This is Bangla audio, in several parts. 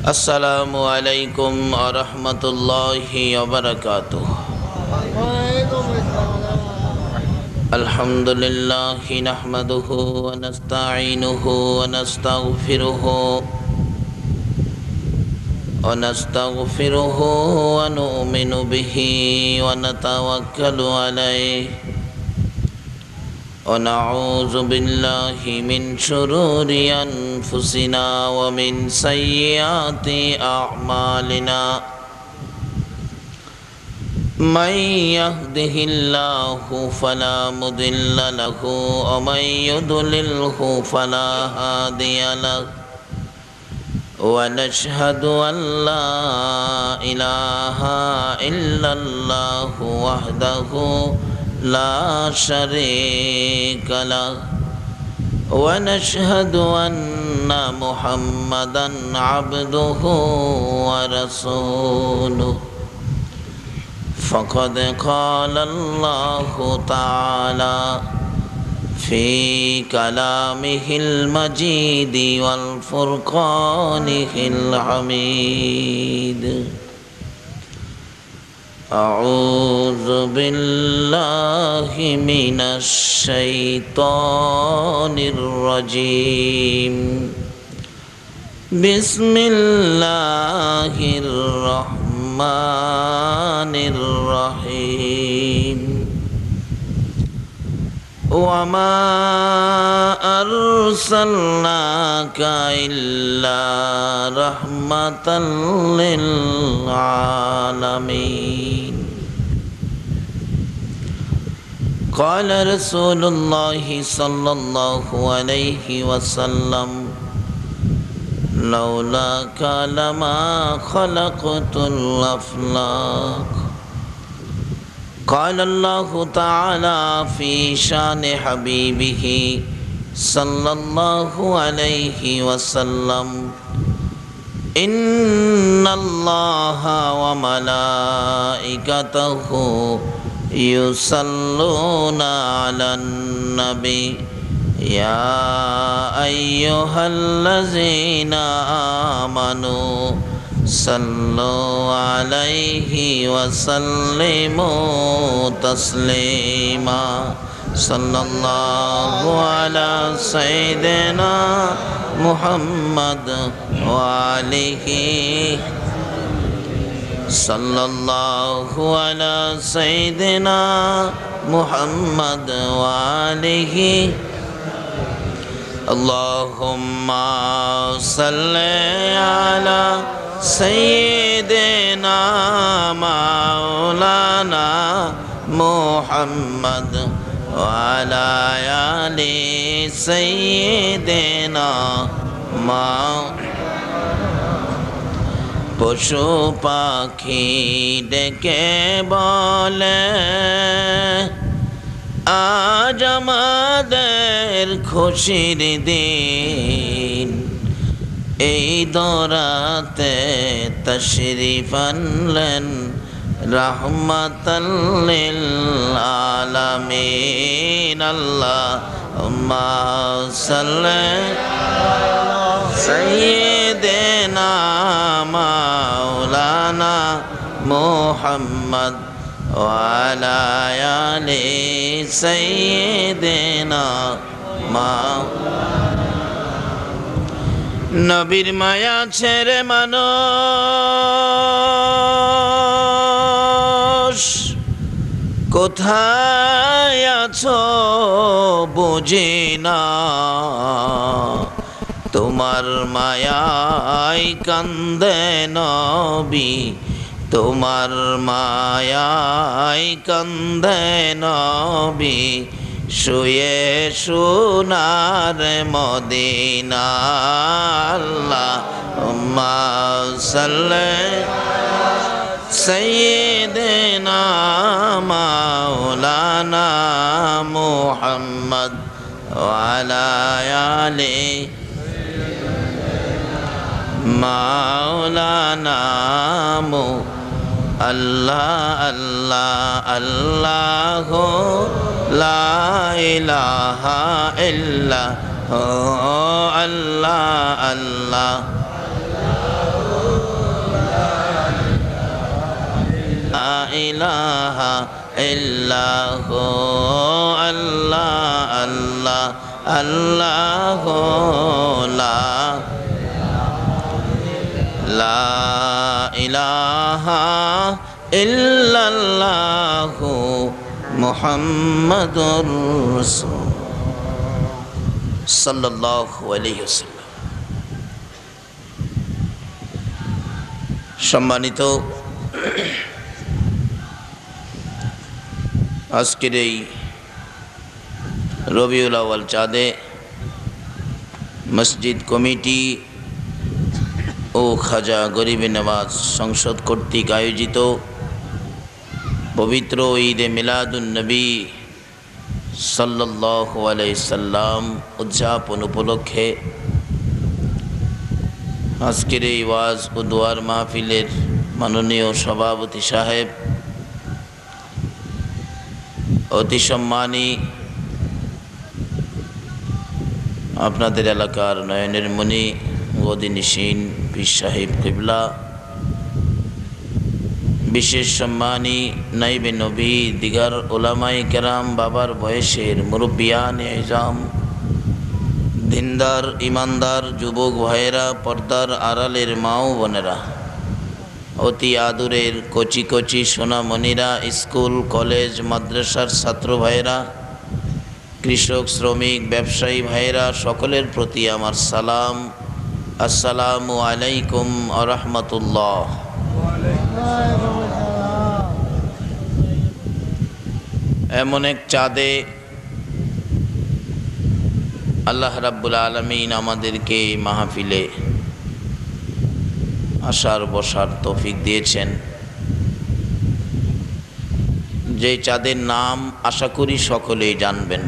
السلام عليكم ورحمة الله وبركاته الحمد لله نحمده ونستعينه ونستغفره ونؤمن به ونتوكل عليه ونعوذ بالله من شرور أنفسنا ومن سيئات أعمالنا من يهده الله فلا مضل له ومن يضلله فلا هادي له ونشهد أن لا إله إلا الله وحده لا شريك له ونشهد أن محمدا عبده ورسوله فقد قال الله تعالى في كلامه المجيد والفرقانه الحميد أعوذ بالله من الشيطان الرجيم بسم الله الرحمن الرحيم وما أرسلناك إلا رحمة للعالمين قال رسول الله صلى الله عليه وسلم لولاك لما خلقت الأفلاك قال الله تعالى في شان حبيبه صلى الله عليه وسلم إن الله وملائكته يصلون على النبي يا أيها الذين آمنوا صلوا عليه وسلموا تسليما صلى الله على سيدنا محمد وآله صلى الله على سيدنا محمد وآله اللهم صل على سيدنا مولانا محمد وعلى آل سيدنا পশু পাখি ডেকে বলে আজ আমাদের খুশির দিন এই দরাতে তশরিফ আনলেন রাহমাতাল লিল আলামিন আল্লাহুম্মা সাল্লি সাইয়্যিদিনা মাওলানা মুহাম্মদ ওয়া আলা আলি সাইয়্যিদিনা নবীর মায়া ছেড়ে মানুষ কোথায় আছো বুঝি না তোমার মায়ায় কান্দে নবী তোমার মায়ায় কান্দে নবী শুয়ে সোনার মদিনা আল্লাহুম্মা সাল্লি সাইয়্যিদিনা মাওলানা মুহাম্মদ ওয়া আলা আলি মাওলানা আল্লাহ আল্লাহ আল্লাহ লা ইলাহা ইল্লাল্লাহ আল্লাহ আল্লাহ ইলাহা ইল্লাহু আল্লাহ আল্লাহ আল্লাহ লা ইলাহা ইল্লাল্লাহু মুহাম্মাদুর রাসূল সাল্লাল্লাহু আলাইহি ওয়াসাল্লাম। সম্মানিত আজকের এই রবিউল আউয়াল চাঁদে মসজিদ কমিটি ও খাজা গরিবে নওয়াজ সংসদ কর্তৃক আয়োজিত পবিত্র ঈদে মিলাদুন নবী সাল্লাল্লাহু আলাইহি সাল্লাম উদযাপন উপলক্ষে আজকের এই ওয়াজ ও দোয়ার মাহফিলের মাননীয় সভাপতি সাহেব, অতি সম্মানী আপনাদের এলাকার নয়নের মণি গদিনিসীন পীর সাহেব কিবলা, বিশেষ সম্মানী নাইবে নবী দিগার ওলামায়ে কেরাম, বাবার বয়সের মুরব্বিয়ানে ইজাম, দিনদার ইমানদার যুবক ভাইয়েরা, পর্দার আড়ালের মা ও বোনেরা, অতি আদুরের কচি কচি সোনামণিরা, স্কুল কলেজ মাদ্রাসার ছাত্র ভাইয়েরা, কৃষক শ্রমিক ব্যবসায়ী ভাইয়েরা, সকলের প্রতি আমার সালাম। আসসালামু আলাইকুম ওয়া রাহমাতুল্লাহ। এমন এক চাঁদে আল্লাহ রাব্বুল আলামিন আমাদেরকে মাহফিলে আসার বসার তৌফিক দিয়েছেন, যে চাঁদের নাম আশা করি সকলেই জানবেন।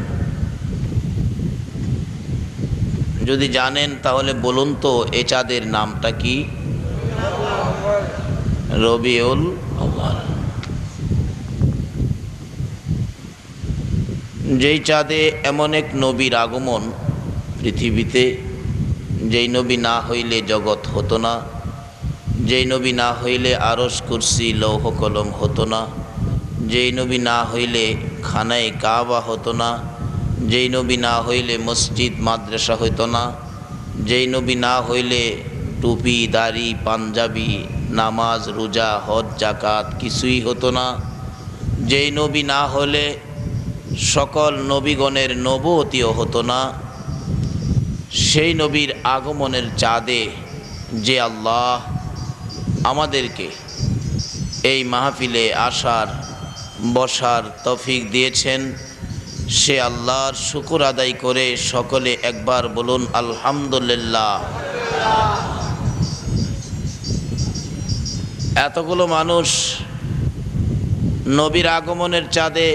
যদি জানেন তাহলে বলুন তো এ চাঁদের নামটা কি? রবিউল আউয়াল। যেই চাঁদে এমন এক নবীর আগমন পৃথিবীতে, যেই নবী না হইলে জগৎ হতো না, যেই নবী না হইলে আরশ কুরসি লৌহ কলম হতো না, যেই নবী না হইলে খানায়ে কাবা হতো না, যেই নবী না হইলে মসজিদ মাদ্রাসা হইতো না, যেই নবী না হইলে টুপি দাড়ি পাঞ্জাবি নামাজ রোজা হজ জাকাত কিছুই হতো না, যেই নবী না হলে সকল নবীগণের নবুয়তিও হতো না, সেই নবীর আগমনের চাঁদে যে আল্লাহ আমাদেরকে এই মাহফিলে আসার বসার তৌফিক দিয়েছেন, সে আল্লাহর শুকর আদায় করে সকলে একবার বলুন আলহামদুলিল্লাহ। এতগুলো মানুষ নবীর আগমনের চাঁদে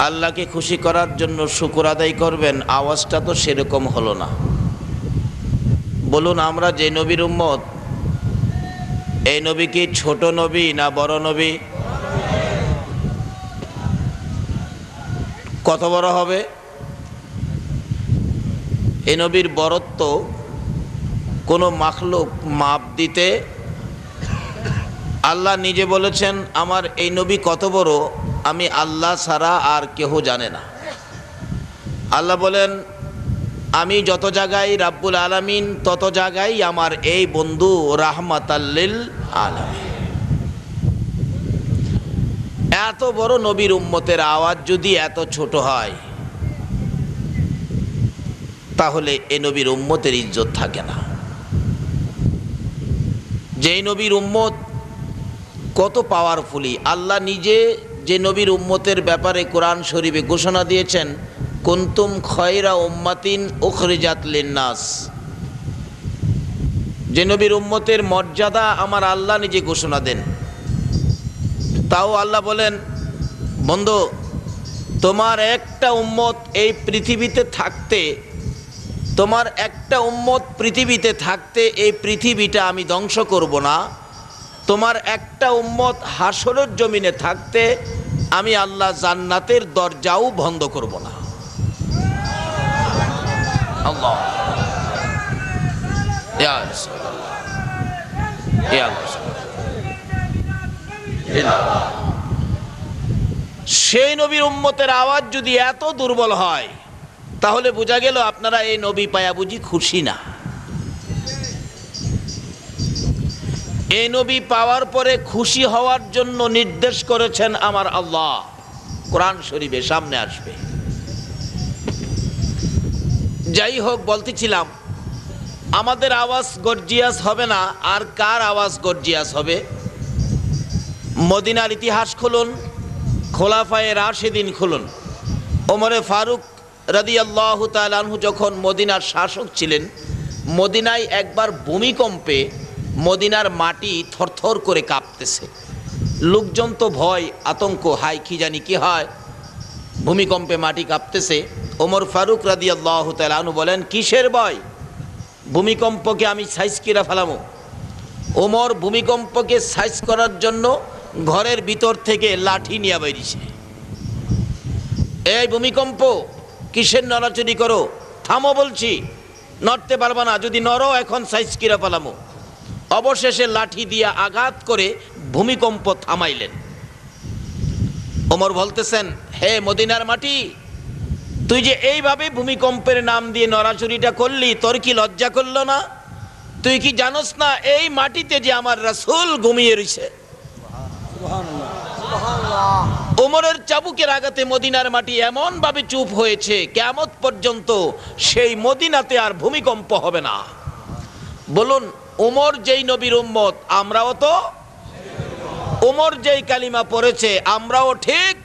আল্লাহকে খুশি করার জন্য শুকর আদায় করবেন, আওয়াজটা তো সেরকম হলো না। বলুন, আমরা যে নবীর উম্মত, এই নবী কি ছোট নবী না বড় নবী? কত বড় হবে? এই নবীর বরত্ব কোনো মাখলুক মাপ দিতে, আল্লাহ নিজে বলেছেন আমার এই নবী কত বড় আমি আল্লাহ ছাড়া আর কেহ জানে না। আল্লাহ বলেন আমি যত জায়গায় রাব্বুল আলামিন তত জায়গায় আমার এই বন্ধু রাহমাতাল লিল আলামিন। এত বড় নবীর উম্মতের আওয়াজ যদি এত ছোট হয়, তাহলে এ নবীর উম্মতের ইজ্জত থাকে না। যেই নবীর উম্মত কত পাওয়ারফুলি, আল্লাহ নিজে যে নবীর উম্মতের ব্যাপারে কোরআন শরীফে ঘোষণা দিয়েছেন কুনতুম খয়রা উম্মাতিন উখরিজাত লিন্নাস, যে নবীর উম্মতের মর্যাদা আমার আল্লাহ নিজে ঘোষণা দেন। তাও আল্লাহ বলেন বন্ধু তোমার একটা উম্মত এই পৃথিবীতে থাকতে, তোমার একটা উম্মত পৃথিবীতে থাকতে এই পৃথিবীটা আমি ধ্বংস করব না, তোমার একটা উম্মত হাসরের জমিনে থাকতে আমি আল্লাহ জান্নাতের দরজাও বন্ধ করব না। আল্লাহ ইয়া রাসূলুল্লাহ ইয়া রাসূলুল্লাহ। সেই নবীর উম্মতের আওয়াজ যদি এত দুর্বল হয়, তাহলে বোঝা গেল আপনারা এই নবী পায়া বুঝি খুশি না। এই নবী পাওয়ার পরে খুশি হওয়ার জন্য নির্দেশ করেছেন আমার আল্লাহ, কোরআন শরীফে সামনে আসবে। যাই হোক, বলতেছিলাম আমাদের আওয়াজ গর্জিয়াস হবে না, আর কার আওয়াজ গর্জিয়াস হবে? মদিনার ইতিহাস খুলুন, খোলাফায়ে রাশেদিন খুলুন। ওমরে ফারুক রাদিয়াল্লাহু তাআলা আনহু যখন মদিনার শাসক ছিলেন, মদিনায় একবার ভূমিকম্পে মদিনার মাটি থরথর করে কাঁপতেছে। লোকজন তো ভয় আতঙ্ক, হাই কি জানি কি হয়, ভূমিকম্পে মাটি কাঁপতেছে। ওমর ফারুক রাদিয়াল্লাহু তাআলা আনহু বলেন, কিসের ভয়? ভূমিকম্পকে আমি সাইজ কিরা ফেলামো। ওমর ভূমিকম্পকে সাইজ করার জন্য ঘরের ভিতর থেকে লাঠি নিয়ে বেরিয়েছে। এই ভূমিকম্প, কিসের নড়াচড়ি করো? থামো বলছি, নড়তে পারবা না, যদি নড়ো এখন সাইজ কিরা ফেলামো। অবশেষে লাঠি দিয়ে আঘাত করে ভূমিকম্প থামাইলেন। ওমর বলতেছেন, হে মদিনার মাটি, তুই যে এইভাবে ভূমিকম্পের নাম দিয়ে নড়াচড়িটা করলি, তোর কি লজ্জা করলো না? তুই কি জানোস না এই মাটিতে যে আমার রাসূল ঘুমিয়ে রয়েছে? ওমরের চাবুকের আঘাতে মদিনার মাটি এমন ভাবে চুপ হয়েছে, কিয়ামত পর্যন্ত সেই মদিনাতে আর ভূমিকম্প হবে না। বলুন, ওমর যেই নবীর উম্মত, আমরাও তো। ওমর যেই কালিমা পড়েছে, আমরাও ঠিক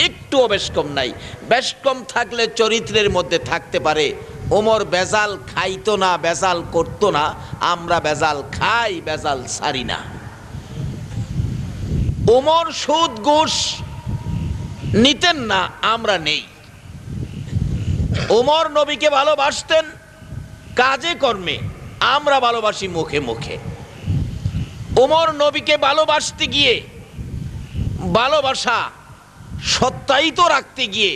একটুও বেশ কম নাই। বেশ কম থাকলে চরিত্রের মধ্যে থাকতে পারে। ওমর বেজাল খাইতো না, বেজাল করতো না, আমরা বেজাল খাই, বেজাল ছাড়ি না। ওমর সুদ ঘুষ নিতেন না, আমরা নেই। ওমর নবীকে ভালোবাসতেন কাজে কর্মে, আমরা ভালোবাসি মুখে মুখে। ওমর নবীকে ভালোবাসতে গিয়ে, ভালোবাসা সত্যায়িত রাখতে গিয়ে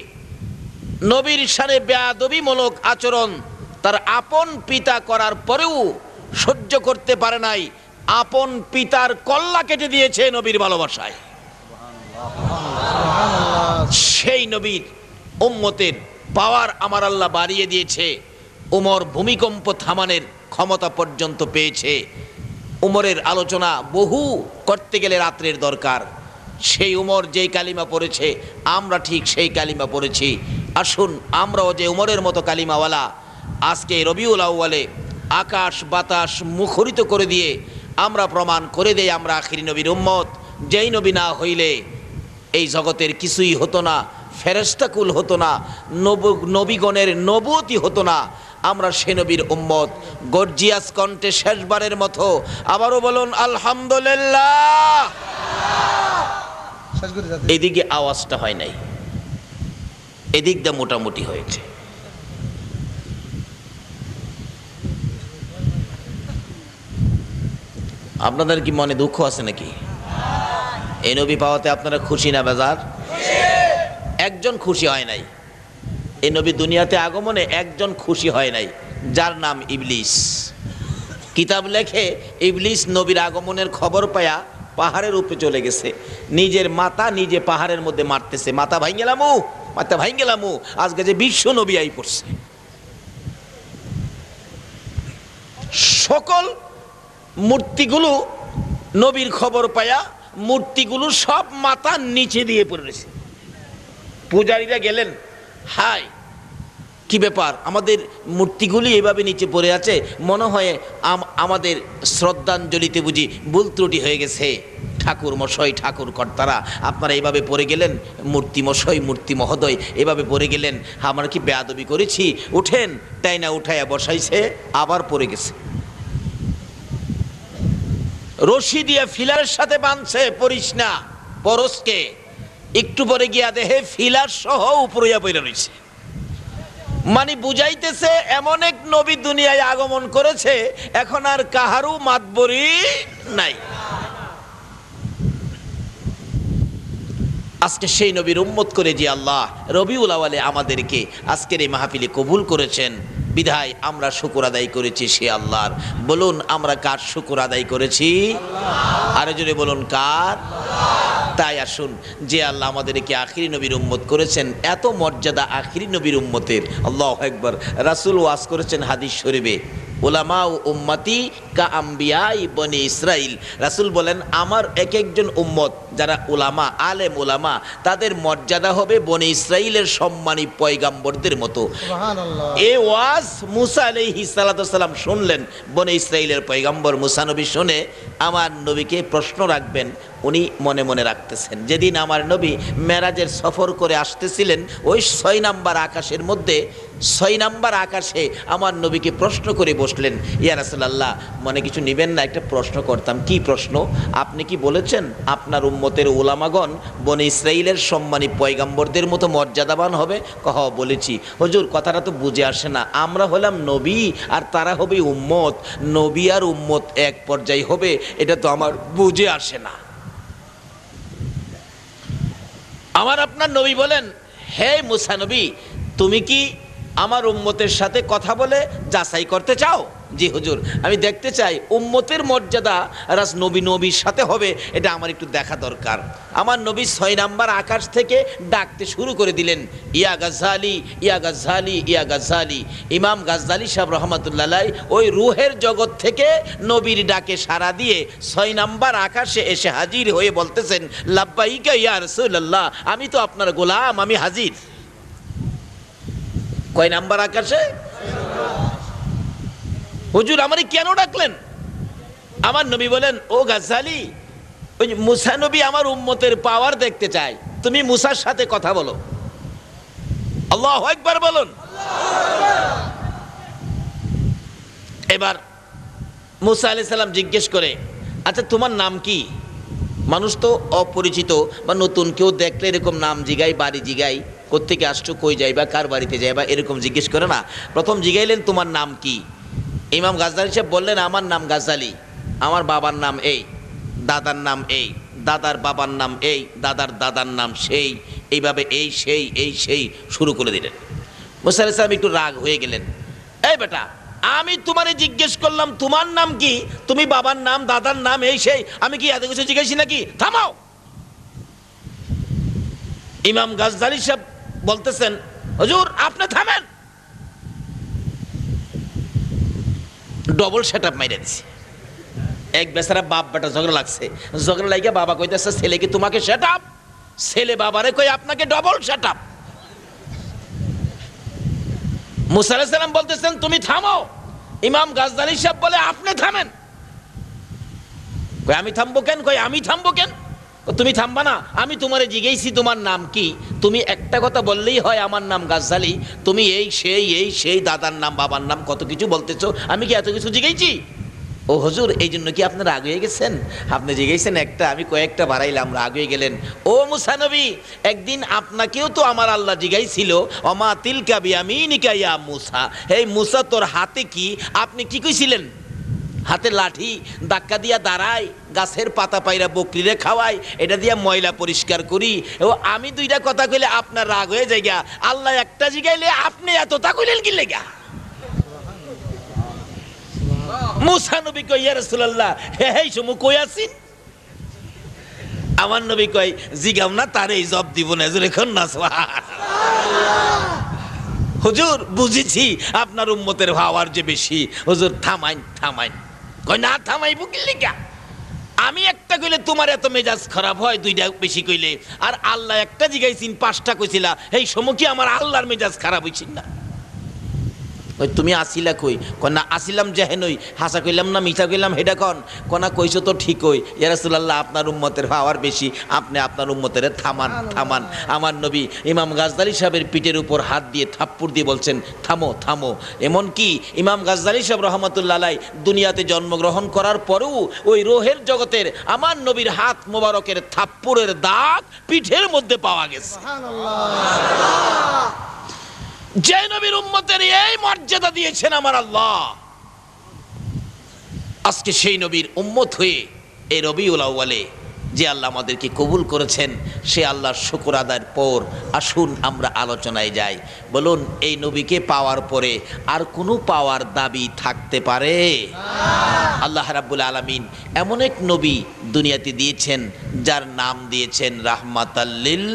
নবীর সাথে বেয়াদবিমূলক আচরণ তার আপন পিতা করার পরেও সহ্য করতে পারে নাই। আপন পিতার কল্লা কেটে দিয়েছে নবীর ভালোবাসায়। সেই নবীর উম্মতের পাওয়ার আমার আল্লাহ বাড়িয়ে দিয়েছে। ওমর ভূমিকম্প থামানোর ক্ষমতা পর্যন্ত পেয়েছে। উমরের আলোচনা বহু করতে গেলে রাত্রের দরকার। সেই উমর যেই কালিমা পড়েছে, আমরা ঠিক সেই কালিমা পড়েছি। আসুন আমরাও যে উমরের মতো কালিমাওয়ালা, আজকে রবিউল আউয়ালে আকাশ বাতাস মুখরিত করে দিয়ে আমরা প্রমাণ করে দেই আমরা আখিরি নবীর উম্মত। যেই নবী না হইলে এই জগতের কিছুই হতো না, ফেরেশতাকুল হতো না, নবীগণের নবুয়তি হতো না। আমরা সে নবীর উম্মত। গর্জিয়াস কণ্ঠে শেষবারের মতো আবারও বলুন আলহামদুলিল্লাহ। এদিকে আওয়াজটা হয় নাই, এদিকটা মোটামুটি হয়েছে। আপনাদের কি মনে দুঃখ আছে নাকি? এই নবী পাওয়াতে আপনারা খুশি না বেজার? একজন খুশি হয় নাই। এই নবী দুনিয়াতে আগমনে একজন খুশি হয় নাই, যার নাম ইবলিস। কিতাব লেখে ইবলিস নবীর আগমনের খবর পায়া পাহাড়ের উপরে চলে গেছে, নিজের মাথা নিজে পাহাড়ের মধ্যে মারতেছে। মাথা ভাই গেলামু, মাথা ভাই গেলামু, আজকে যে বিশ্ব নবী আই পড়ছে। সকল মূর্তিগুলো নবীর খবর পায়া মূর্তিগুলো সব মাথার নিচে দিয়ে পড়েছে। পূজারীরা গেলেন, হাই কি ব্যাপার, আমাদের মূর্তিগুলি এভাবে নিচে পড়ে আছে, মনে হয় আমাদের শ্রদ্ধাঞ্জলিতে বুঝি ভুল ত্রুটি হয়ে গেছে। ঠাকুর মশাই, ঠাকুর কর্তারা, আপনারা এইভাবে পড়ে গেলেন, মূর্তি মশাই, মূর্তি মহোদয় এভাবে পড়ে গেলেন, আমরা কি বেয়াদবি করেছি? উঠেন। তাই না, উঠাইয়া বসাইছে, আবার পড়ে গেছে। রশি দিয়ে ফিলারের সাথে বাঁধছে, পড়িস না পরশকে। একটু পরে গিয়া দেহে ফিলার সহ উপরিয়া পড়ে রয়েছে। মানে বুঝাইতেছে এমন এক নবী দুনিয়ায় আগমন করেছে, এখন আর কাহারও মাতবরি নাই। আজকে সেই নবীর উম্মত করে যে আল্লাহ রবিউল আউয়ালে আমাদেরকে আজকের এই মাহফিলে কবুল করেছেন, বিধায় আমরা শুকর আদায় করেছি সে আল্লাহর। বলুন আমরা কার শুকর আদায় করেছি? আরো জোরে বলুন, কার? তাই আসুন, যে আল্লাহ আমাদেরকে আখিরি নবীর উম্মত করেছেন, এত মর্যাদা আখিরি নবীর উম্মতের। আল্লাহু আকবার। রাসূল ওয়াজ করেছেন হাদিস শরীফে, উলামা ও উম্মতি কা আম্বিয়াই বনি ইসরাইল। রাসূল বলেন, আমার এক একজন উম্মত যারা উলামা, আলেম উলামা, তাদের মর্যাদা হবে বনি ইসরাইলের সম্মানী পয়গাম্বরদের মতো। সুবহানাল্লাহ। এই ওয়াজ মুসা আলাইহিস সালাতু সালাম শুনলেন, বনি ইসরাইলের পয়গাম্বর মুসা নবী শুনে আমার নবীকে প্রশ্ন রাখবেন। উনি মনে মনে রাখতেছেন, যেদিন আমার নবী মেরাজের সফর করে আসতেছিলেন, ওই 6 নাম্বার আকাশের মধ্যে 6 নাম্বার আকাশে আমার নবীকে প্রশ্ন করে বসলেন, ইয়া রাসূলুল্লাহ, মনে কিছু নেবেন না, একটা প্রশ্ন করতাম। কি প্রশ্ন? আপনি কি বলেছেন আপনার উম্মতের উলামাগণ বনি ইসরাইলের সম্মানী পয়গাম্বরদের মতো মর্যাদাবান হবে? কহ বলেছি। হুজুর, কথাটা তো বুঝে আসে না, আমরা হলাম নবী আর তারা হবে উম্মত, নবী আর উম্মত এক পর্যায়ে হবে, এটা তো আমার বুঝে আসে না। আমার আপনার নবী বলেন, হে মুসা নবী, তুমি কি আমার উম্মতের সাথে কথা বলে যাচাই করতে চাও? জি হুজুর, আমি দেখতে চাই উম্মতের মর্যাদা রাস নবীর সাথে হবে, এটা আমার একটু দেখা দরকার। আমার নবী 6 নাম্বার আকাশ থেকে ডাকতে শুরু করে দিলেন, ইয়া গাজ্জালি, ইয়া গাজ্জালি, ইয়া গাজ্জালি। ইমাম গাজ্জালি সাহেব রহমাতুল্লাহ আলাইহি ওই রুহের জগৎ থেকে নবীর ডাকে সাড়া দিয়ে 6 নাম্বার আকাশে এসে হাজির হয়ে বলতেছেন, লাব্বাইকা ইয়া রাসূলুল্লাহ, আমি তো আপনার গোলাম, আমি হাজির। কয় নাম্বার আকাশে? হুজুর, আমারে কেন ডাকলেন? আমার নবী বলেন, ও গাজ্জালি, ওই মুসা নবী আমার উম্মতের পাওয়ার দেখতে চায়, তুমি মুসার সাথে কথা বলো। আল্লাহু আকবার বলুন। এবার মুসা আলাইহিস সালাম জিজ্ঞেস করে, আচ্ছা তোমার নাম কি? মানুষ তো অপরিচিত বা নতুন কেউ দেখলে এরকম নাম জিগাই, বাড়ি জিগাই, কোত্থেকে আসছো, কই যাইবা, কার বাড়িতে যাইবা, এরকম জিজ্ঞেস করে না। প্রথম জিগাইলেন, তোমার নাম কি? ইমাম গাজ্জালি সাহেব বললেন, আমার নাম গাজ্জালি, আমার বাবার নাম এই, দাদার নাম এই, দাদার বাবার নাম এই, দাদার দাদার নাম সেই, এইভাবে এই সেই শুরু করে দিলেন। মুসা আলাইহিস সালাম একটু রাগ হয়ে গেলেন, এই বেটা, আমি তোমারে জিজ্ঞেস করলাম তোমার নাম কি, তুমি বাবার নাম, দাদার নাম এই সেই, আমি কি এত কিছু জিজ্ঞাসি নাকি? থামাও। ইমাম গাজ্জালি সাহেব বলতেছেন, হুজুর আপনি থামেন। ডবল সেটআপ মাইরা দিছে। এক বেচারা বাপ বেটা ঝগড়া লাগছে, ঝগড়া লাগিয়া বাবা কইতেছে ছেলেকে তোমাকে সেটআপ, ছেলে বাবারে কই আপনাকে ডবল সেটআপ। মুসা আলাইহিস সালাম বলতেছেন, তুমি থামো। ইমাম গাজ্জালি সাহেব বলে, আপনি থামেন। কই আমি থামবো কেন? কই আমি থামবো কেন? তুমি থামবা না, আমি তোমারে জিজ্ঞেসি তোমার নাম কি, তুমি একটা কথা বললেই হয় আমার নাম গাজ্জালি, তুমি এই সেই দাদার নাম, বাবার নাম, কত কিছু বলতেছো, আমি কি এত কিছু জিজ্ঞেসি? ও হুজুর, এই জন্য কি আপনারা রাগ হয়ে গেছেন? আপনি জিজ্ঞেসেন একটা, আমি কয়েকটা বাড়াইলাম, রাগ হয়ে গেলেন। ও মুসা নবী, একদিন আপনাকেও তো আমার আল্লাহ জিজ্ঞাসিল, ওমা তিলকা বিয়ামিনিকা ইয়া মুসা, এই মুসা তোর হাতে কি? আপনি কি কইছিলেন? হাতে লাঠি, ধাক্কা দিয়া দাঁড়ায়, গাছের পাতা পাইরা বকরিরে খাওয়াই, এটা দিয়া ময়লা পরিষ্কার করি। ও আমি দুইটা কথা কইলে আপনার রাগ হয়ে যায় গা, আল্লাহ একটা জিগাইলে আপনি এতটা কইলেন কি লেগা? মুসা নবী কই, ইয়া রাসূলুল্লাহ, হেই সমু কই আছেন? আমার নবী কই, জিগাম না তারে জব দিব না, জোরে কোন না সুবহানাল্লাহ। হুজুর বুঝেছি আপনার উম্মতের পাওয়ার যে বেশি, হুজুর থামাইন থামাইন। কই না থামাইবো কি লেগা? আমি একটা কইলে তোমার এত মেজাজ খারাপ হয়, দুইটা বেশি কইলে, আর আল্লাহ একটা জিগাইছিন, 5টা কইছিলা, এই সময় কি আমার আল্লাহর মেজাজ খারাপ হইছিন না? ওই তুমি আসিলা কই? কনা আসিলাম যেহেনই, হাসা কইলাম না মিঠা কইলাম হেডা কন? কনা কইছো তো ঠিক কই, ইয়া রাসূলুল্লাহ আপনার উম্মতের পাওয়ার বেশি, আপনি আপনার উম্মতের থামান থামান। আমার নবী ইমাম গাজ্জালি সাহেবের পিঠের উপর হাত দিয়ে থাপ্পড় দিয়ে বলছেন, থামো থামো। এমন কি ইমাম গাজ্জালি সাহেব রহমাতুল্লাহ আলাইহি দুনিয়াতে জন্মগ্রহণ করার পরেও ওই রোহের জগতের আমার নবীর হাত মোবারকের থাপ্পড়ের দাগ পিঠের মধ্যে পাওয়া গেছে। সুবহানাল্লাহ। যে নবীর উম্মতের এই মর্যাদা দিয়েছেন আমার আল্লাহ, আজকে সেই নবীর উম্মত হয়ে এই রবিউল আউয়ালে যে আল্লাহ আমাদেরকে কবুল করেছেন, সে আল্লাহর শুকর আদায়ের পর আসুন আমরা আলোচনায় যাই। বলুন, এই নবীকে পাওয়ার পরে আর কোনো পাওয়ার দাবি থাকতে পারে? আল্লাহ রাব্বুল আলামিন এমন এক নবী দুনিয়াতে দিয়েছেন যার নাম দিয়েছেন রাহমাতাল লিল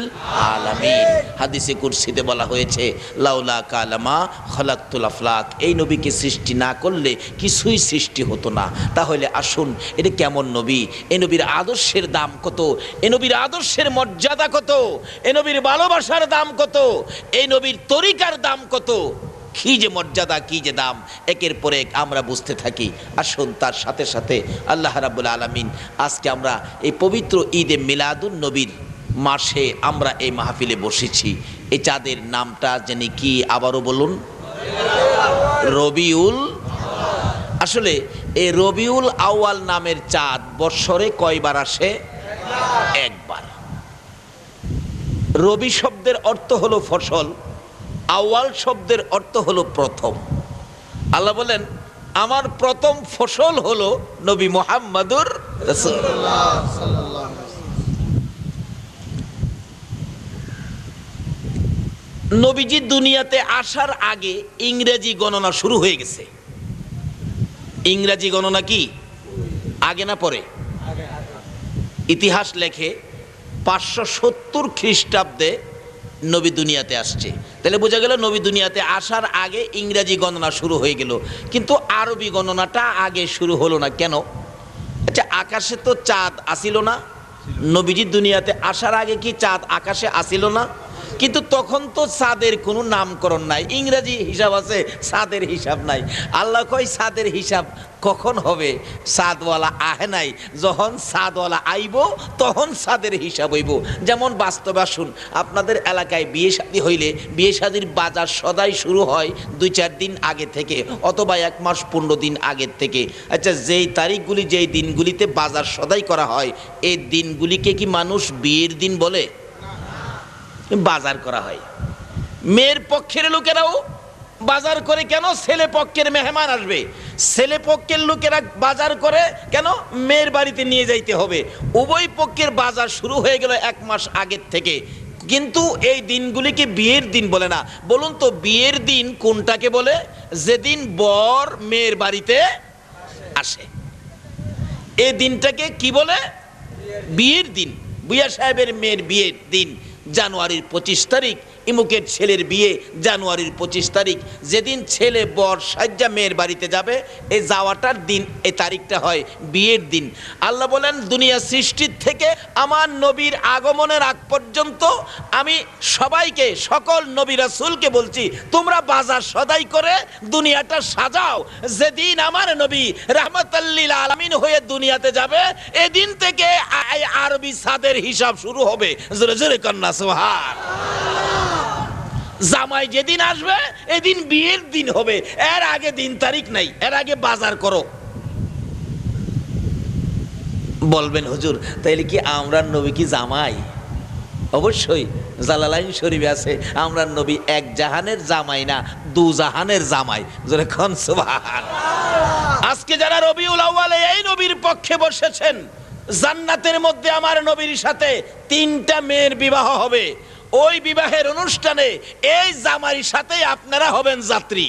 আলামিন। হাদিসে কুরসিতে বলা হয়েছে, লাউলা কালামা খলাকতুল আফলাক, এই নবীকে সৃষ্টি না করলে কিছুই সৃষ্টি হতো না। তাহলে আসুন, এটা কেমন নবী, এই নবীর আদর্শের দাম কত, এই নবীর আদর্শের মর্যাদা কত, এই নবীর ভালোবাসার দাম কত, এই নবীর তরিকার দাম কত, কি যে মর্যাদা, কি যে দাম, একের পর এক আমরা বুঝতে থাকি। আসুন, তার সাথে সাথে আল্লাহ রাব্বুল আলামিন আজকে আমরা এই পবিত্র ঈদে মিলাদুন নবীর মাসে আমরা এই মাহফিলে বসেছি। এই চাঁদের নামটা জানি কি, আবারও বলুন, রবিউল। আসলে এই রবিউল আউয়াল নামের চাঁদ বৎসরে কয়বার আসে? একবার। রবি শব্দের অর্থ হলো ফসল, আউয়াল শব্দের অর্থ হলো প্রথম। আল্লাহ বলেন, আমার প্রথম ফসল হলো নবী মুহাম্মদুর রাসূলুল্লাহ। নবীজি দুনিয়াতে আসার আগে ইংরেজি গণনা শুরু হয়ে গেছে। ইংরেজি গণনা কি আগে না পরে? ইতিহাস লেখে 570 খ্রিস্টাব্দে নবী দুনিয়াতে আসছে। তাহলে বোঝা গেল নবী দুনিয়াতে আসার আগে ইংরেজি গণনা শুরু হয়ে গেল, কিন্তু আরবি গণনাটা আগে শুরু হলো না কেন? আচ্ছা, আকাশে তো চাঁদ আসিল না? নবীজি দুনিয়াতে আসার আগে কি চাঁদ আকাশে আসিল না? কিন্তু তখন তো চাঁদের কোনো নামকরণ নাই, ইংরেজি হিসাব আছে, চাঁদের হিসাব নাই। আল্লাহ কয় চাঁদের হিসাব কখন হবে? চাঁদওয়ালা আহে নাই, যখন চাঁদওয়ালা আইব তখন চাঁদের হিসাব হইব। যেমন বাস্তবে আসুন, আপনাদের এলাকায় বিয়ে শাদী হইলে বিয়ে শাদীর বাজার সদাই শুরু হয় 2-4 দিন আগে থেকে, অথবা 1 মাস 15 দিন আগের থেকে। আচ্ছা, যেই তারিখগুলি, যেই দিনগুলিতে বাজার সদাই করা হয়, এই দিনগুলিকে কি মানুষ বিয়ের দিন বলে? বাজার করা হয়। মেয়ের পক্ষের লোকেরাও বাজার করে কেন? ছেলে পক্ষের মেহমান আসবে, ছেলে পক্ষের লোকেরা বাজার করে কেন? মেয়ের বাড়িতে নিয়ে যাইতে হবে। উভয় পক্ষের বাজার শুরু হয়ে গেল 1 মাস আগের থেকে। কিন্তু এই দিনগুলিকে বিয়ের দিন বলে না। বলুন তো, বিয়ের দিন কোনটাকে বলে? যেদিন বর মেয়ের বাড়িতে আসে, এই দিনটাকে কি বলে? বিয়ের দিন। বুয়া সাহেবের মেয়ের বিয়ের দিন জানুয়ারির 25 তারিখ, ইমুকের ছেলের বিয়ে জানুয়ারির 25 তারিখ। যেদিন ছেলে বর সাজ্জা মেয়ের বাড়িতে যাবে, এই যাওয়াটার দিন, এই তারিখটা হয় বিয়ের দিন। আল্লাহ বলেন, দুনিয়া সৃষ্টির থেকে আমার নবীর আগমনের আগ পর্যন্ত আমি সবাইকে, সকল নবী রাসূলকে বলছি, তোমরা বাজার সদাই করে দুনিয়াটা সাজাও। যেদিন আমার নবী রাহমাতাল লিল আলামিন হয়ে দুনিয়াতে যাবে, এদিন থেকে আরবি চাঁদের হিসাব শুরু হবে। জোরে জোরে কন্যা সুবহান। জামাই যেদিন আসবে এদিন বিয়ের দিন হবে, এর আগে দিন তারিখ নাই, এর আগে বাজার করো। বলবেন, হুজুর তাইলে কি আমরা নবী কি জামাই? অবশ্যই, জালালাইন শরীফে আছে, আমরা নবী এক জাহানের জামাই না, 2 জাহানের জামাই। জোরে কোন সুবহান। আজকে যারা রবিউল আউয়ালে এই নবীর পক্ষে বসেছেন, জান্নাতের মধ্যে আমার নবীর সাথে 3টা মেয়ের বিবাহ হবে। ওই বিবাহের অনুষ্ঠানে এই জামাইয়ের সাথে আপনারা হবেন যাত্রী।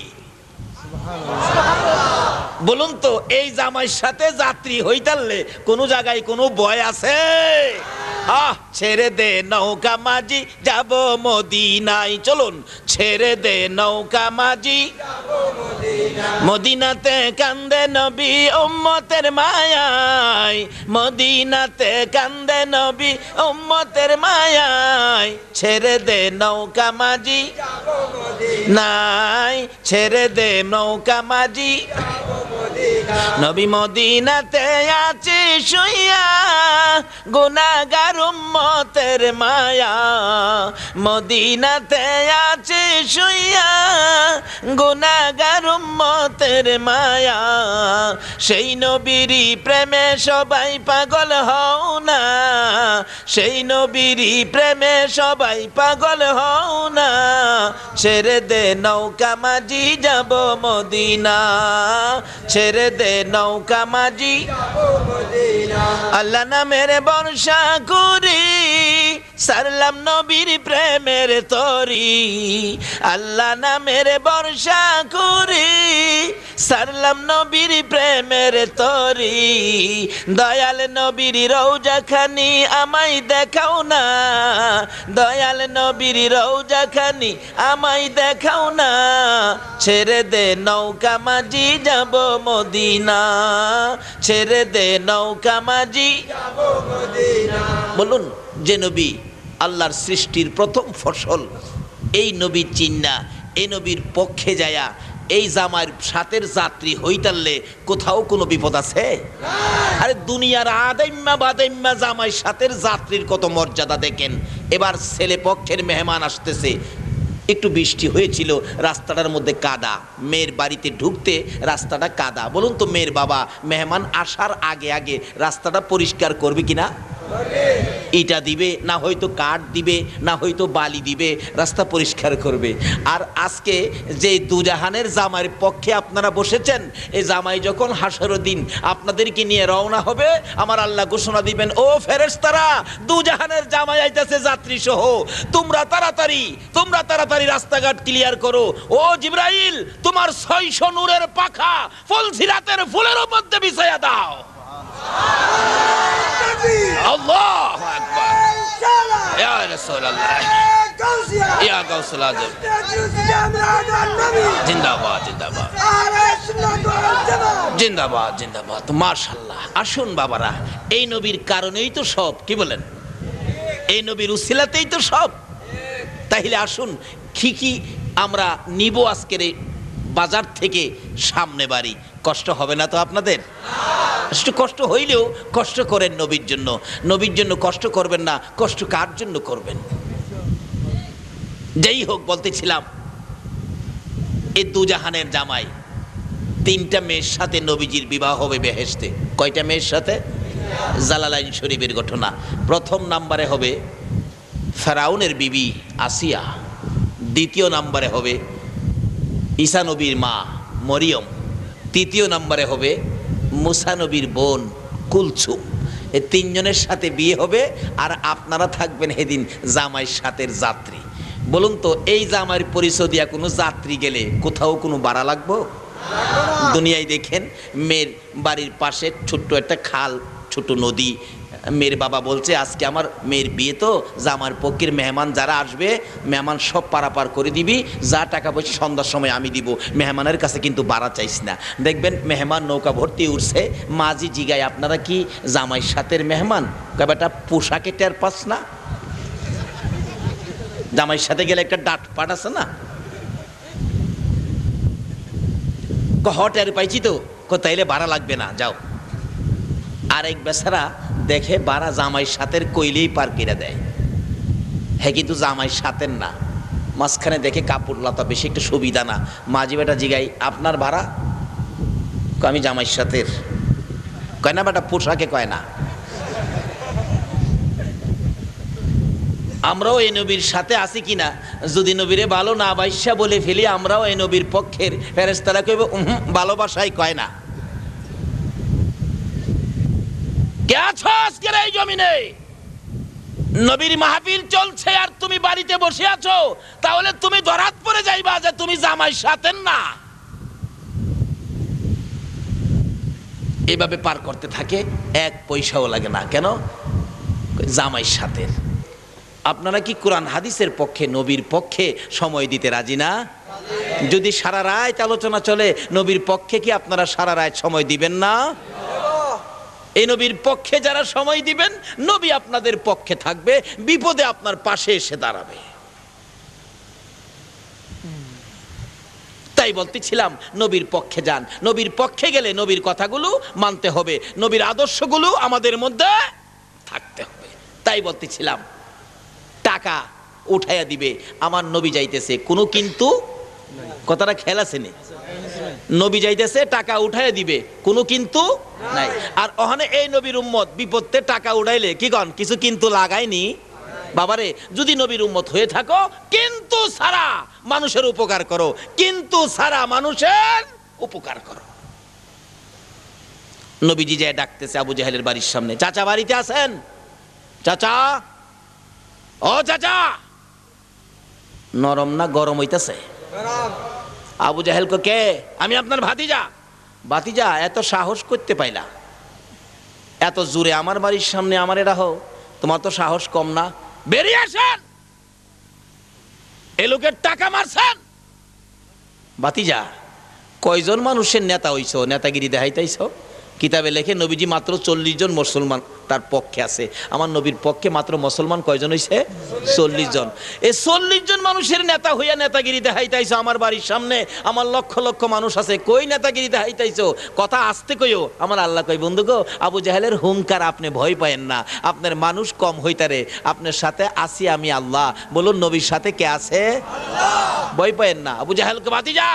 বলুন তো, এই জামাইয়ের সাথে যাত্রী হইতালে কোন জায়গায় কোনো ভয় আছে? ছেড়ে দে নৌকা মাঝি যাব মদিনায়, চলুন ছেড়ে দে নৌকা মাঝি মদিনাতে কান্দে নবী উম্মতের মায়ায়, মদিনাতে কান্দে নবী উম্মতের মায়ায়, ছেড়ে দে নৌকা মাঝি নাই, ছেড়ে দে নৌকা মাঝি। নবী মদিনাতে আছে শুইয়া, গুনাহগার উম্মত উম্মতের মায়া, মদিনাতে আছে শুইয়া গুনাহগার উম্মতের মায়া। সেই নবীরই প্রেমে সবাই পাগল হও না, সেই নবীরই প্রেমে সবাই পাগল হও না। ছেড়ে দে নৌকা মাঝি যাব মদিনা, ছেড়ে দে নৌকা মাঝি আল্লাহ নামের বর্ষা করি, সারলাম নবীর প্রেমের তরি। আল্লাহ নামের বর্ষা করি, সারলাম নবীর প্রেমের তরি। দয়াল নবীর রওজা খানি আমায় দেখাও না, দয়াল নবীর রওজা খানি আমায় দেখাও না। ছেড়ে দে নৌকা মাঝি যাব মদিনা, ছেড়ে দে নৌকা মাঝি যাব মদিনা। বলুন, যে নবী আল্লাহর সৃষ্টির প্রথম ফসল, এই নবীর চিন্না, এই নবীর পক্ষে যায়া এই জামার সাথের যাত্রী হইতালে কোথাও কোনো বিপদ আছে? আরে দুনিয়ার আদাইম্মা বাদাইম্মা জামাই সাথের যাত্রীর কত মর্যাদা দেখেন। এবার ছেলে পক্ষের মেহমান আসতেছে, একটু বৃষ্টি হয়েছিল, রাস্তাটার মধ্যে কাদা, মেয়ের বাড়িতে ঢুকতে রাস্তাটা কাদা। বলুন তো, মেয়ের বাবা মেহমান আসার আগে আগে রাস্তাটা পরিষ্কার করবে কিনা? ইটা দিবে, না হয়তো কাঠ দিবে, না হয়তো বালি দিবে, রাস্তা পরিষ্কার করবে। আর আজকে যে দুজাহানের জামাইয়ের পক্ষে আপনারা বসেছেন, এই জামাই যখন হাসরের দিন আপনাদেরকে নিয়ে রওনা হবে, আমার আল্লাহ ঘোষণা দিবেন, ও ফেরেশতারা, দুজাহানের জামাই আইতাছে যাত্রী সহ, তোমরা তাড়াতাড়ি রাস্তাঘাট ক্লিয়ার করো। ও জিবরাইল, তোমার 600 নূরের পাখা ফুলসিরাতের ফুলের মধ্যে বিছায়া দাও। আল্লাহু আকবার, ইয়া রাসূলুল্লাহ, ইয়া গাউসুল আজম, জিন্দাবাদ জিন্দাবাদ জিন্দাবাদ জিন্দাবাদ। মাশাআল্লাহ। আসুন বাবারা, এই নবীর কারণেই তো সব, কি বলেন? এই নবীর উসিলাতেই তো সব। তাইলে আসুন, কি আমরা নিব আজকের এই বাজার থেকে সামনে বাড়ি। কষ্ট হবে না তো আপনাদের? একটু কষ্ট হইলেও কষ্ট করেন নবীর জন্য। নবীর জন্য কষ্ট করবেন না, কষ্ট কার জন্য করবেন? যেই হোক, বলতেছিলাম, এই দুজাহানের জামাই 3টা মেয়ের সাথে নবীজির বিবাহ হবে বেহেশতে। কয়টা মেয়ের সাথে? জালালাইন শরীফের ঘটনা। প্রথম নাম্বারে হবে ফেরাউনের বিবি আসিয়া, দ্বিতীয় নাম্বারে হবে ঈসা নবীর মা মরিয়ম, তৃতীয় নাম্বারে হবে মুসা নবীর বোন কুলসুম। এই 3 জনের সাথে বিয়ে হবে, আর আপনারা থাকবেন সেদিন জামাই সাথের যাত্রী। বলুন তো, এই জামাইয়ের পরিচয় দিয়া কোনো যাত্রী গেলে কোথাও কোনো ভাড়া লাগবো? দুনিয়ায় দেখেন, মেয়ের বাড়ির পাশে ছোট্ট একটা খাল, ছোট নদী। মেয়ের বাবা বলছে, আজকে আমার মেয়ের বিয়ে, তো জামার পক্ষের মেহমান যারা আসবে, মেহমান সব পারাপার করে দিবি, যা টাকা পয়সা সন্ধ্যার সময় আমি দিব, মেহমানের কাছে কিন্তু ভাড়া চাইস না। দেখবেন মেহমান নৌকা ভর্তি উঠছে, মাঝি জিগায়, আপনারা কি জামাই সাথের মেহমান? বেটা, পোশাকে টের পাস না? জামাইয়ের সাথে গেলে একটা ডাট পাট আছে না? টের পাইছি তো, তাইলে ভাড়া লাগবে না, যাও। আরেক বেচারা দেখে বারা জামাই সাথের কইলেই পার কেটে দেয়, হ্যাঁ, কিন্তু জামাই সাথের না। মাঝখানে দেখে কাপড় লতা বেশি একটু সুবিধা না। মাঝি বেটা জিগাই, আপনার ভাড়া? আমি জামাই সাথের। কয় না বেটা, পোশাকে কয় না। আমরাও এই নবীর সাথে আছি কিনা, যদি নবীরে ভালো না বাইসা বলে ফেলি, আমরাও এই নবীর পক্ষের। ফেরেশতারা কইব, ভালোবাসাই কয় না। কে আছো আজকের এই জমিনে? নবীর মাহফিল চলছে আর তুমি বাড়িতে বসে আছো, তাহলে তুমি ধরাত পড়ে যাইবা যে তুমি জামাই সাথের না। এভাবে পার করতে থাকে, 1 পয়সাও লাগে না। কেন? জামাই সাথের। আপনারা কি কোরআন হাদিসের পক্ষে, নবীর পক্ষে সময় দিতে রাজি না? যদি সারা রাত আলোচনা চলে, নবীর পক্ষে কি আপনারা সারা রাত সময় দিবেন না? এই নবীর পক্ষে যারা সময় দিবেন, নবী আপনাদের পক্ষে থাকবে, বিপদে আপনার পাশে এসে দাঁড়াবে। তাই বলতেছিলাম, নবীর পক্ষে যান। নবীর পক্ষে গেলে নবীর কথাগুলো মানতে হবে, নবীর আদর্শগুলো আমাদের মধ্যে থাকতে হবে। তাই বলতেছিলাম, টাকা উঠাইয়া দিবে। আমার নবী যাইতেছে, কোনো কিন্তু, কথাটা খেয়াল আছে নি? নবী যাইতেছে টাকা উঠাইয়া দিবে, কোনো কিন্তু নাই। আর ওখানে এই নবীর উম্মত বিপদে টাকা উঠাইলে কি কন, কিছু কিন্তু লাগায়নি। বাবারে, যদি নবীর উম্মত হয়ে থাকো, কিন্তু সারা মানুষের উপকার করো, কিন্তু সারা মানুষের উপকার করো। নবীজি যায় ডাকতেছে আবু জাহেলের বাড়ির সামনে, চাচা বাড়িতে আছেন? চাচা, ও চাচা। নরম না গরম হইতাছে? আবু জাহেল কো, কে? আমি আপনার ভাতিজা। ভাতিজা, এত সাহস করতে পাইলা, এত জোরে আমার বাড়ির সামনে আমার এটা হও, তোমার তো সাহস কম না? বেরিয়ে আসেন, এ লোকের টাকা মারছেন। ভাতিজা, কয়জন মানুষের নেতা হইছো, নেতাগিরি দেখাইতাইছো? কিতাবে লেখে নবীজি মাত্র 40 জন মুসলমান তার পক্ষে আছে। আমার নবীর পক্ষে মাত্র মুসলমান কয়জন হইছে? 40 জন। এই 40 জন মানুষের নেতা হইয়া নেতাগিরি দেখাইতাইছো আমার বাড়ির সামনে, আমার লক্ষ লক্ষ মানুষ আছে, কই নেতাগিরি দেখাইতাইছো? কথা আসতে কইও। আমার আল্লাহ কই, বন্ধু গো, আবু জাহেলের হুঙ্কার আপনি ভয় পায়েন না, আপনার মানুষ কম হইতারে, আপনার সাথে আসি আমি আল্লাহ। বলুন, নবীর সাথে কে আছে? আল্লাহ। ভয় পায়েন না। আবু জাহেলকে, ভাতিজা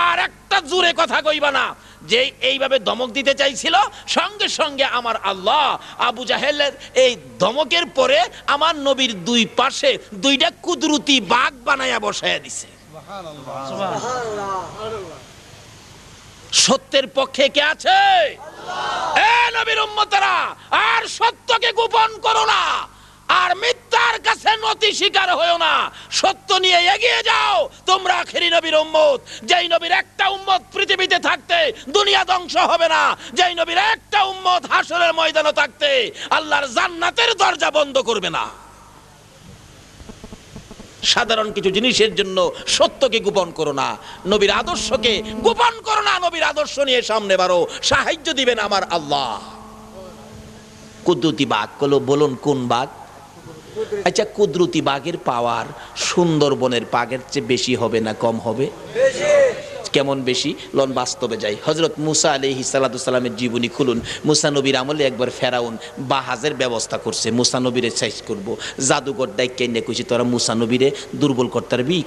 আর একটা জোরে কথা কইবা না। যে এইভাবে ধমক দিতে চাইছিল, সঙ্গে সঙ্গে আমার আল্লাহ আবু জাহেলের এই ধমকের পরে আমার নবীর দুই পাশে দুইটা কুদরতি বাঘ বানায়া বসায়া দিছে। সত্যের পক্ষে কে আছে? আল্লাহ। এ নবীর উম্মতেরা, আর সত্যকে গোপন করো না, আর মিথ্যার কাছে নতি স্বীকার হয়েও না, সত্য নিয়ে এগিয়ে যাও। তোমরা আখেরি নবীর উম্মত, যেই নবীর একটা উম্মত পৃথিবীতে থাকতে দুনিয়া ধ্বংস হবে না, যেই নবীর একটা উম্মত হাসরের ময়দানে থাকতে আল্লাহর জান্নাতের দরজা বন্ধ করবে না। সাধারণ কিছু জিনিসের জন্য সত্যকে গোপন করো না, নবীর আদর্শকে গোপন করো না। নবীর আদর্শ নিয়ে সামনে বাড়ো, সাহায্য দিবেন আমার আল্লাহ। কুদরতি বাঘ কলো, বলুন কোন বাঘ? আচ্ছা, কুদরতি বাঘের পাওয়ার সুন্দরবনের বাঘের চেয়ে বেশি হবে না কম হবে? কেমন বেশি? লন বাস্তবে যাই। হযরত মুসা আলাইহিস সালাতু সালামের জীবনী খুলুন। মুসা নবীর আমলে একবার ফেরাউন বাহাজের ব্যবস্থা করছে, মুসা নবীরে সাইজ করব। জাদুঘর ডাইকে এনে কইছে, তোরা মুসা নবীরে দুর্বল করতে পারবি?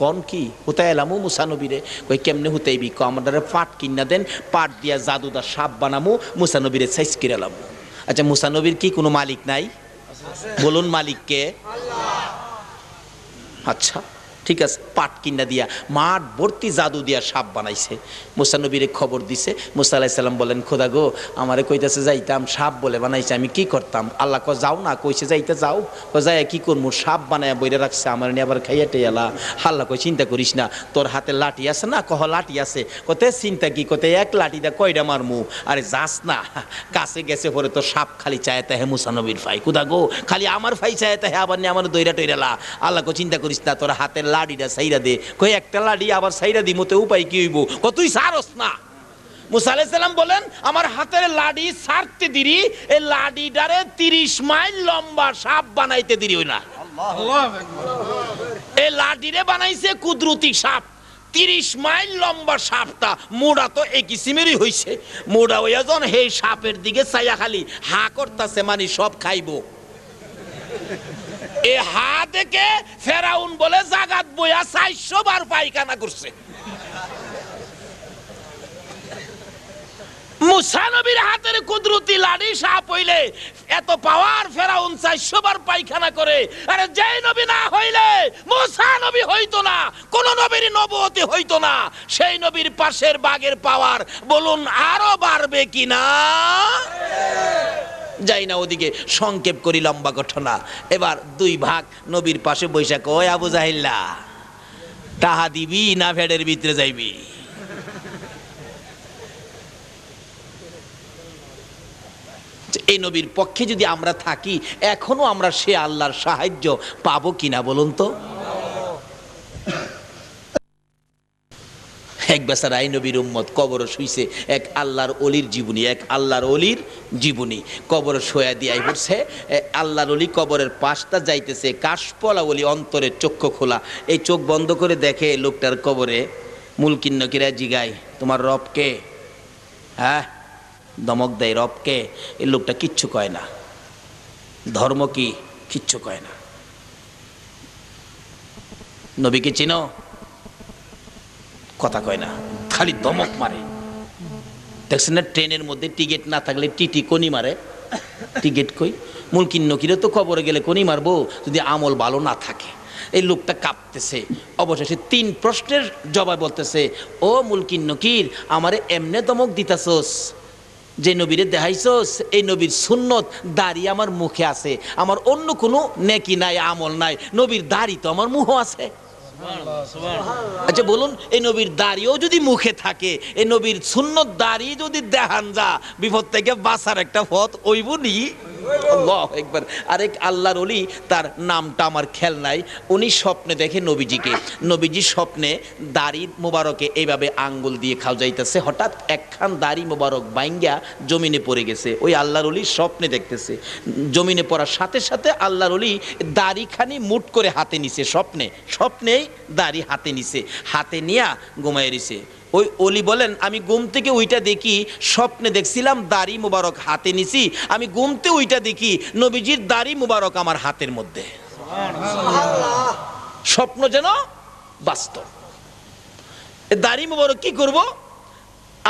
কন কি হুতাই এলামু মুসা নবীরে। কই, কেমনে হুতাইবি? ক, আমাদের পাট কিনা দেন, পাট দিয়া জাদুদার সাপ বানামু, মুসা নবীরে সাইজ করে এলাম। আচ্ছা, মুসা নবীর কি কোনো মালিক নাই? বলুন, মালিক কে? আচ্ছা ঠিক আছে, পাট কিনা দিয়া মাঠ ভর্তি জাদু দিয়া সাপ বানাইছে। মুসা নবীরে খবর দিছে। মুসা আলাইহিস সালাম বলেন, খোদা গো, আমারে কইতাছে যাইতাম, সাপ বলে বানাইছে, আমি কি করতাম? আল্লাহ কয়, যাও না। কইছে যাইতে যাও। কয়, যাই কি করবো? সাপ বানায় বইরে রাখছে, আমার নিয়ে আবার খাইয়া টেয়ালা। আল্লাহ কয়, চিন্তা করিস না, তোর হাতে লাঠি আছে না? কহ, লাঠি আছে। কতে চিন্তা কি? কতে এক লাঠি দা কয়টা মারমু? আরে যাস না, কাছে গেছে পরে তো সাপ খালি চায়তা হে মুসা নবীর ফাই। খোদা গো, খালি আমার ফাই চায়তা হে, আবার নিয়ে আমার দইরা টইরালা। আল্লাহ কয়, চিন্তা করিস না, তোর হাতের লাঠিটা সাইরা দে। কই, একটা লাঠি আবার সাইরা দি, মতে উপায় কি হইব? ক, তুই সারস না। মুসা আলাইহিস সালাম বলেন, আমার হাতের লাঠি ছাড়তে দিরি, এই লাঠিটারে 30 মাইল লম্বা সাপ বানাইতে দিরি হই না। এই লাঠিরে বানাইছে কুদরতি সাপ। 30 মাইল লম্বা সাপটা মোড়া তো একই সিমেরই হইছে। মোড়া হইয়া যখন সেই সাপের দিকে চাইয়া খালি হা করতাছে, মানে সব খাইব। এ হা দেখে ফেরাউন বলে জাগাত বইয়া 400 বার পায়খানা করছে। মুসা নবীর হাতের কুদরতি লাঠি সাপ হইলে এত পাওয়ার, ফেরাউন 400 বার পায়খানা করে। আরে যেই নবী না হইলে মুসা নবী হইতো না, কোন নবীর নবুয়তি হইতো না। সেই নবীর পাশের বাঘের পাওয়ার বলুন আরো বাড়বে কিনা? যাই না ওদিকে, সংক্ষেপ করি, লম্বা ঘটনা। এবার দুই ভাগ নবীর পাশে বৈশা কয়, আবু জাহিল্লা, টাহা দিবি না ভেড়ের ভিতরে যাইবি? এই নবীর পক্ষে যদি আমরা থাকি, এখনো আমরা সে আল্লাহর সাহায্য পাবো কিনা বলুন তো? এক বেচারা এই নবীর উম্মত কবর শুইছে, এক আল্লাহর অলির জীবনী, এক আল্লাহর অলির জীবনী। কবর শোয়া দিয়ে পড়ছে, আল্লাহর অলি কবরের পাশটা যাইতেছে, কাশপলা অলি অন্তরের চক্ষু খোলা। এই চোখ বন্ধ করে দেখে লোকটার কবরে মুলকিন্নকিরা জিগায়, তোমার রব কে? হ্যাঁ, ধমক দেয়, রব কে? এই লোকটা কিচ্ছু কয় না। ধর্ম কি? কিচ্ছু কয় না। নবীকে চিনো? কথা কয় না, খালি দমক মারে। দেখছেন না ট্রেনের মধ্যে টিকিট না থাকলে টিটি কোনি মারে? টিকিট কই? মুলকিন নকিরে তো কবরে গেলে কোনি মারবো যদি আমল ভালো না থাকে। এই লোকটা কাঁপতেছে, অবশেষে 3 প্রশ্নের জবাব বলতেছে, ও মুলকিন নকির, আমারে এমনে দমক দিতাছোস, যে নবীরে দেখাইছোস এই নবীর সুন্নত দাড়ি আমার মুখে আছে, আমার অন্য কোনো নেকি নাই, আমল নাই, নবীর দাড়ি তো আমার মুখ আছে। আচ্ছা বলুন, এই নবীর দাড়িও যদি মুখে থাকে, এই নবীর সুন্নত দাড়ি যদি দেখান যা, বিপদ থেকে বাঁচার একটা পথ ওইবনি। আল্লাহু আকবার। আরেক আল্লাহর ওলি, তার নামটা আমার খেয়াল নাই, উনি স্বপ্নে দেখে নবীজিকে, নবীজি স্বপ্নে দাড়ি মোবারকে এইভাবে আঙ্গুল দিয়ে খাওয়াইতেছে, হঠাৎ একখান দাড়ি মোবারক বাইঙ্গা জমিনে পড়ে গেছে। ওই আল্লাহর ওলি স্বপ্নে দেখতেছে, জমিনে পড়ার সাথে সাথে আল্লাহর ওলি দাড়িখানি মুট করে হাতে নিছে, স্বপ্নেই দাড়ি হাতে নিছে, হাতে নিয়া ঘুমায় রইছে। ওই অলি বলেন, আমি ঘুম থেকে ওইটা দেখি, স্বপ্নে দেখছিলাম দাড়ি মুবারক হাতে নিছি, আমি ঘুমতে ওইটা দেখি নবীজির দাড়ি মুবারক আমার হাতের মধ্যে। স্বপ্ন যেন বাস্তব। দাড়ি মুবারক কি করব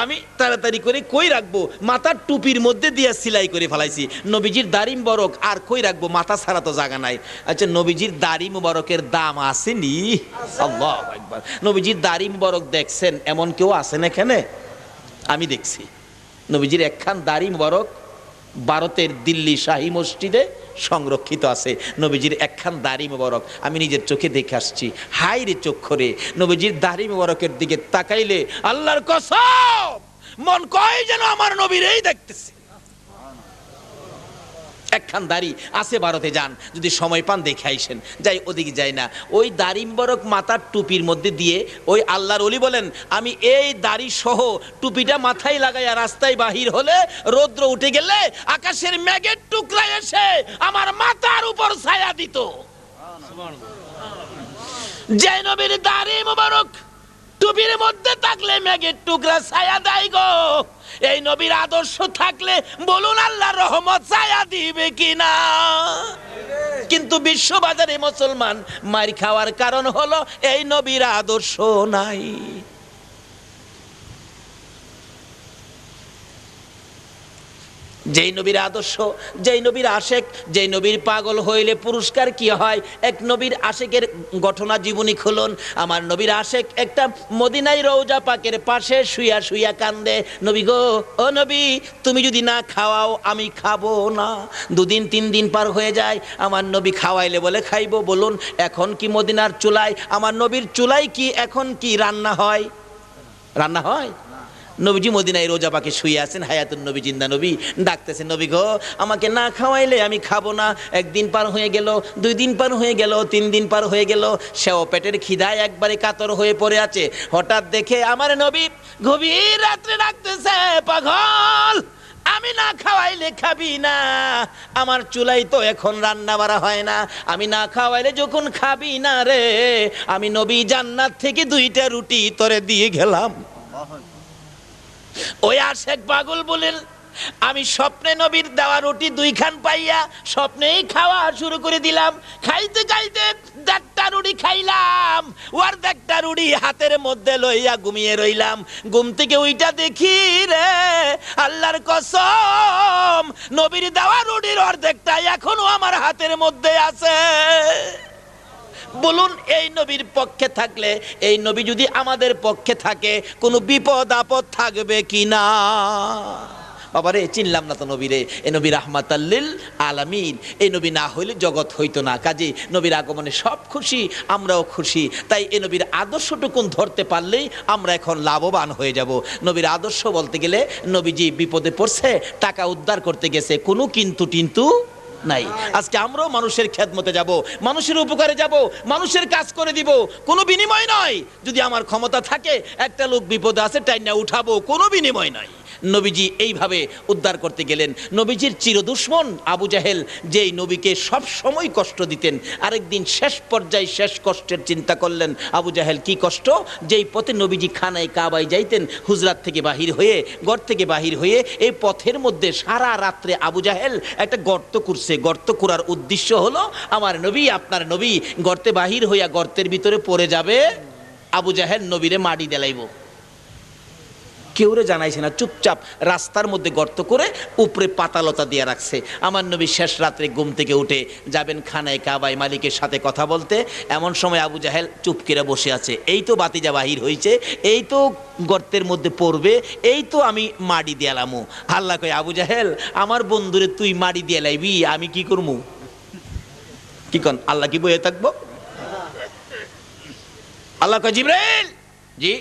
আমি তাড়াতাড়ি করে কই রাখবো, মাথার টুপির মধ্যে দিয়ে সেলাই করে ফেলাইছি। নবীজির দাড়ি মুবারক আর কই রাখবো, মাথা ছাড়া তো জায়গা নাই। আচ্ছা নবীজির দাড়ি মুবারকের দাম আসেনি? আল্লাহু আকবার। নবীজির দাড়ি মুবারক দেখছেন এমন কেউ আছেন এখানে? আমি দেখছি নবীজির একখান দাড়ি মুবারক ভারতের দিল্লি শাহী মসজিদে সংরক্ষিত আছে। নবীজির একখান দাড়ি মুবারক আমি নিজের চোখে দেখে আসছি। হাই রে চক্ষরে, নবীজির দাড়ি মুবারকের দিকে তাকাইলে আল্লাহর কসম মন কয় যেন আমার নবীরই দেখতেছে। একখান দাড়ি আছে ভারতে, যান যদি সময় পান দেখে আইসেন। যাই ওদিকে যাই না, ওই দাড়ি মুবারক মাথার টুপির মধ্যে দিয়ে ওই আল্লাহর ওলি বলেন, আমি এই দাড়ি সহ টুপিটা মাথায় লাগাইয়া রাস্তায় বাহির হলে, রৌদ্র উঠে গেলে আকাশের মেঘের টুকরা এসে আমার মাথার উপর ছায়া দিত। যে নবীর দাড়ি মুবারক টুপির মধ্যে থাকলে মেঘের টুকরা ছায়া দেয় গো, এই নবীর আদর্শ থাকলে বলুন আল্লাহর রহমত ছায়া দিবে কিনা? কিন্তু বিশ্ববাজারে মুসলমান মার খাওয়ার কারণ হলো এই নবীর আদর্শ নাই। যেই নবীর আদর্শ, যেই নবীর আশেক, যেই নবীর পাগল হইলে পুরস্কার কি হয়? এক নবীর আশেকের ঘটনা জীবনী খুলুন। আমার নবীর আশেক একটা মদিনায় রওজা পাকের পাশে শুইয়া শুইয়া কান্দে, নবী গো, ও নবী, তুমি যদি না খাওয়াও আমি খাবো না। 2 দিন 3 দিন পার হয়ে যায়, আমার নবী খাওয়াইলে বলে খাইবো। বলুন এখন কি মদিনার চুলায়, আমার নবীর চুলায় কি এখন কি রান্না হয়? রান্না হয়? নবীজি মদিনায় রোজা পাকে শুয়ে আছেন, হায়াতুন নবী জিন্দা নবী ডাকতেছেন, নবী গো, আমাকে না খাওয়াইলে আমি খাবো না। 1 দিন পার হয়ে গেল, 2 দিন পার হয়ে গেল, 3 দিন পার হয়ে গেল, সেও পেটের খিদায় একবারে কাতর হয়ে পড়ে আছে। হঠাৎ দেখে আমার নবী গভীর রাত্রে ডাকতেছে, পাগল, আমি না খাওয়াইলে খাবি না, আমার চুলাই তো এখন রান্না বাড়া হয় না, আমি না খাওয়াইলে যখন খাবি না রে, আমি নবী জান্নাত থেকে 2টা রুটি তোরে দিয়ে গেলাম। ওই আশেক পাগল বলেন, আমি স্বপ্নে নবীর দেওয়া রুটি 2 খান পাইয়া স্বপ্নেই খাওয়া শুরু করে দিলাম। খাইতে খাইতে 1টা রুটি খাইলাম, ওর 1টা রুটি হাতের মধ্যে লইয়া ঘুমিয়ে রইলাম। ঘুম থেকে ওইটা দেখি রে, আল্লাহর কসম নবীর দেওয়া রুটির অর্ধেকটা এখনো আমার হাতের মধ্যে আছে। বলুন এই নবীর পক্ষে থাকলে, এই নবী যদি আমাদের পক্ষে থাকে, কোনো বিপদ আপদ থাকবে কিনা? বাবারে চিনলাম না তো নবীরে, এই নবী রাহমাতাল লিল আলামিন, এই নবী না হইলে জগৎ হইতো না। কাজে নবীর আগমনে সব খুশি, আমরাও খুশি। তাই এই নবীর আদর্শটুকুন ধরতে পারলেই আমরা এখন লাভবান হয়ে যাব। নবীর আদর্শ বলতে গেলে, নবীজি বিপদে পড়ছে, টাকা উদ্ধার করতে গেছে, কোনো কিন্তু টিন্তু নাই। আজকে আমরাও মানুষের খেদমতে যাব, মানুষের উপকারে যাব, মানুষের কাজ করে দিব, কোনো বিনিময় নয়। যদি আমার ক্ষমতা থাকে, একটা লোক বিপদে আছে টাইনা উঠাবো, কোনো বিনিময় নয়। নবীজি এইভাবে উদ্ধার করতে গেলেন। নবীজির চিরদুশমন আবু জাহেল, যেই নবীকে সব সময় কষ্ট দিতেন, আরেকদিন শেষ পর্যায়ে শেষ কষ্টের চিন্তা করলেন আবু জাহেল। কি কষ্ট? যেই পথে নবীজি খানায় কাবায় যাইতেন, হুজরাত থেকে বাহির হয়ে, ঘর থেকে বাহির হয়ে, এই পথের মধ্যে সারা রাত্রে আবু জাহেল একটা গর্ত করছে। গর্ত করার উদ্দেশ্য হলো আমার নবী, আপনার নবী গর্তে বাহির হইয়া গর্তের ভিতরে পড়ে যাবে, আবু জাহেল নবীরে মাটি দেলাইব। কেউরে জানাইছে না, চুপচাপ রাস্তার মধ্যে গর্ত করে উপরে পাতালতা দিয়ে রাখছে। আমার নবী শেষ রাত্রে ঘুম থেকে উঠে যাবেন খানায় কাবায় মালিকের সাথে কথা বলতে, এমন সময় আবু জাহেল চুপ করে বসে আছে। এই তো বাতিজা বাহির হয়েছে, এই তো গর্তের মধ্যে পড়বে, এই তো আমি মাটি দিয়ালামু। আল্লাহ কয়, আবু জাহেল আমার বন্ধুরে তুই মাটি দিয়ে লাইবি, আমি কি করবো? কি কন, আল্লাহ কি বয়ে থাকবো? আল্লাহ কয়, জিবরাইল, জি,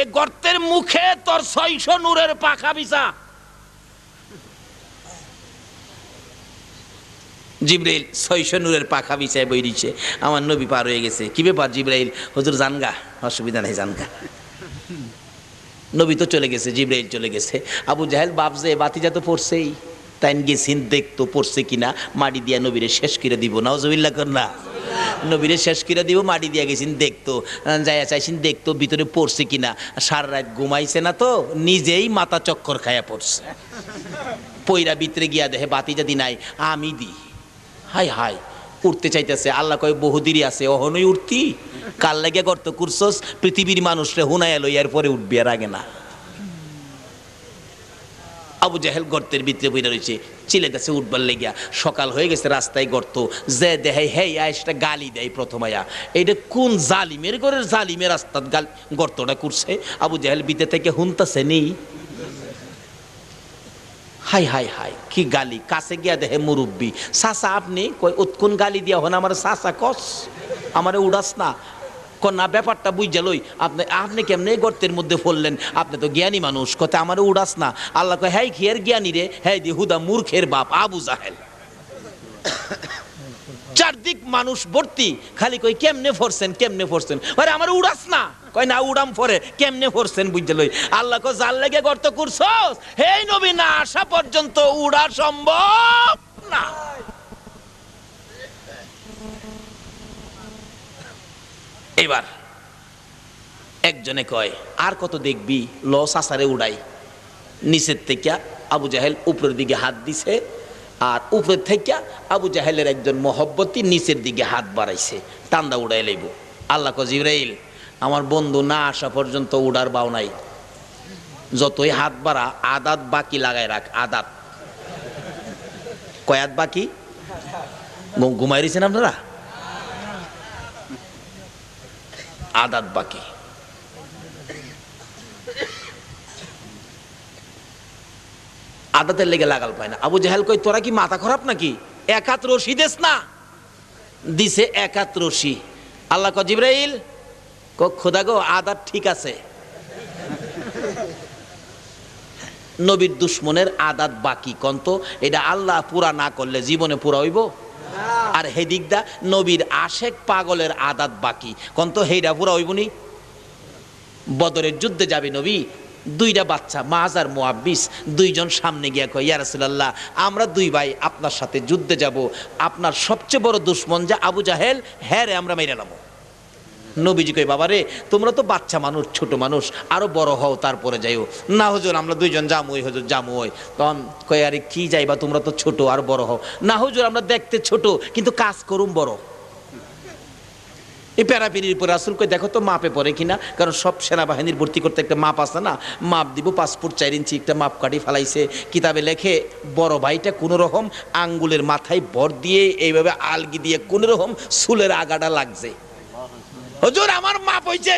এই গর্তের মুখে তোর 600 নূরের পাখা বিছা। জিবরাইল 600 নূরের পাখা বিছায় বই দিচ্ছে। আমার নবী পার হয়ে গেছে। কি ব্যাপার জিবরাইল? হুজুর জানগা, অসুবিধা নেই, জানগা। নবী তো চলে গেছে, জিবরাইল চলে গেছে। আবু জাহেল বাপজে বাতিজা তো পড়ছেই, তাই গেছেন দেখতো পড়ছে কিনা, মাটি দিয়া নবীরে শেষ করে দিব। নাউজুবিল্লাহ কন্যা, নবীরে শেষ করে দিব, মাটি দিয়া গেছেন দেখতো, যাইয়া চাইছেন দেখতো ভিতরে পড়ছে কিনা। সারা রাত ঘুমাইছে না তো, নিজেই মাথা চক্কর খায়া পড়ছে। পইরা ভিতরে গিয়া দেখে বাতিজা দি নাই, আমি দি। হাই হাই, উঠতে চাইতেছে। আল্লাহ কয়, বহুদিরই আছে, অহনই উঠতি, কাল লাগে গর্ত কুরছস, পৃথিবীর মানুষরে হুনাইয়া লই, এরপরে উঠবি, আর আগে না। আবু জাহেল গর্তের ভিতরে বইরা রয়েছে, চিলেতেছে উঠবার লেগিয়া। সকাল হয়ে গেছে, রাস্তায় গর্ত, যে দেহে হেই আইসটা গালি দেয় প্রথম আয়া, এইটা কোন জালিমের ঘরের জালিমের রাস্তার গর্তটা করছে। আবু জাহেল ভিতর থেকে হুনতাছে নেই, হাই হাই হাই কি গালি। কাছে গিয়া দেহে মুরব্বী। চাচা আপনি? কই, উৎকুন গালি দিয়া হন আমার চাচা কস, আমারে উড়াস না। না, ব্যাপারটা বুঝা লই, আপনি কেমনে গর্তের মধ্যে পড়লেন? আপনি তো জ্ঞানী মানুষ, কথা আমারে উড়াস না। আল্লাহ কয়, হ্যাঁ খেয়ের জ্ঞানী রে, হ্যাঁ দি হুদা মূর্খের বাপ আবু জাহেল। চারদিক মানুষ ভর্তি, খালি কই কেমনে ফরছেন, কেমনে ফরছেন? আরে আমার উড়াস না। কয় না, উড়াম ফরে, কেমনে ফরছেন বুঝা লই। আল্লাহ কয়, জাল লেগে গর্ত করছস, হে নবী না আসা পর্যন্ত উড়া সম্ভব না। এবার একজনে কয়, আর কত দেখবি, লস আসারে উড়াই। নিচের থেকে আবু জাহেল উপরের দিকে হাত দিছে, আর উপরের থেকে আবু জাহেলের একজন মহব্বতী নিচের দিকে হাত বাড়াইছে, টান্দা উড়াই লইব। আল্লাহ কয়, জিবরাইল আমার বন্ধু না আসা পর্যন্ত উড়ার বাও নাই, যতই হাত বাড়া আদাত বাকি লাগাই রাখ। আদাত কয়াত বাকি? ঘুমাই রয়েছেন আপনারা? আদাত বাকি। আদাতের লেগে লাগাল পায় না। আবু জাহেল কই, তোরা কি মাথা খারাপ নাকি? এক হাত রশি দেস না? দিছে এক হাত রশি। আল্লাহ কয়, জিবরাইল খোদা গো, আদাত ঠিক আছে। নবীর দুশ্মনের আদাত বাকি, কন্ত এটা আল্লাহ পুরা না করলে জীবনে পুরা হইব? আর হেদিকদা নবীর আশেক পাগলের আদাত বাকি, কন্ত হেইডা পুরা হইবনি। বদরের যুদ্ধে যাবে নবী, দুইটা বাচ্চা মাজ আর মুআব্বিস, দুইজন সামনে গিয়া কয়, ইয়া রাসূলুল্লাহ আমরা দুই ভাই আপনার সাথে যুদ্ধে যাব, আপনার সবচেয়ে বড় দুশ্মন যে আবু জাহেল, হ্যাঁ রে আমরা মেরে নামো। নবীজি কই, বাবা রে তোমরা তো বাচ্চা মানুষ, ছোট মানুষ, আরো বড় হও তারপরে যাইও। না হুজুর আমরা দুইজন যামু, ওই হুজুর যামু। ওই তখন কই, আরে কি যাইবা, তোমরা তো ছোট, আর বড় হও। না হুজুর আমরা দেখতে ছোট কিন্তু কাজ করুম বড়। এই প্যারাপিরির উপর রাসূল কই, দেখো তো মাপে পড়ে কিনা, কারণ সব সেনাবাহিনীর ভর্তি করতে একটা মাপ আছে না, মাপ দিব 5 ফুট 4 ইঞ্চি, একটা মাপ কাটি ফেলাইছে। কিতাবে লেখে বড় ভাইটা কোনো রকম আঙ্গুলের মাথায় ভর দিয়ে এইভাবে আলগি দিয়ে কোনো রকম চুলের আগাটা লাগছে। হুজুর আমার মাপ হইছে।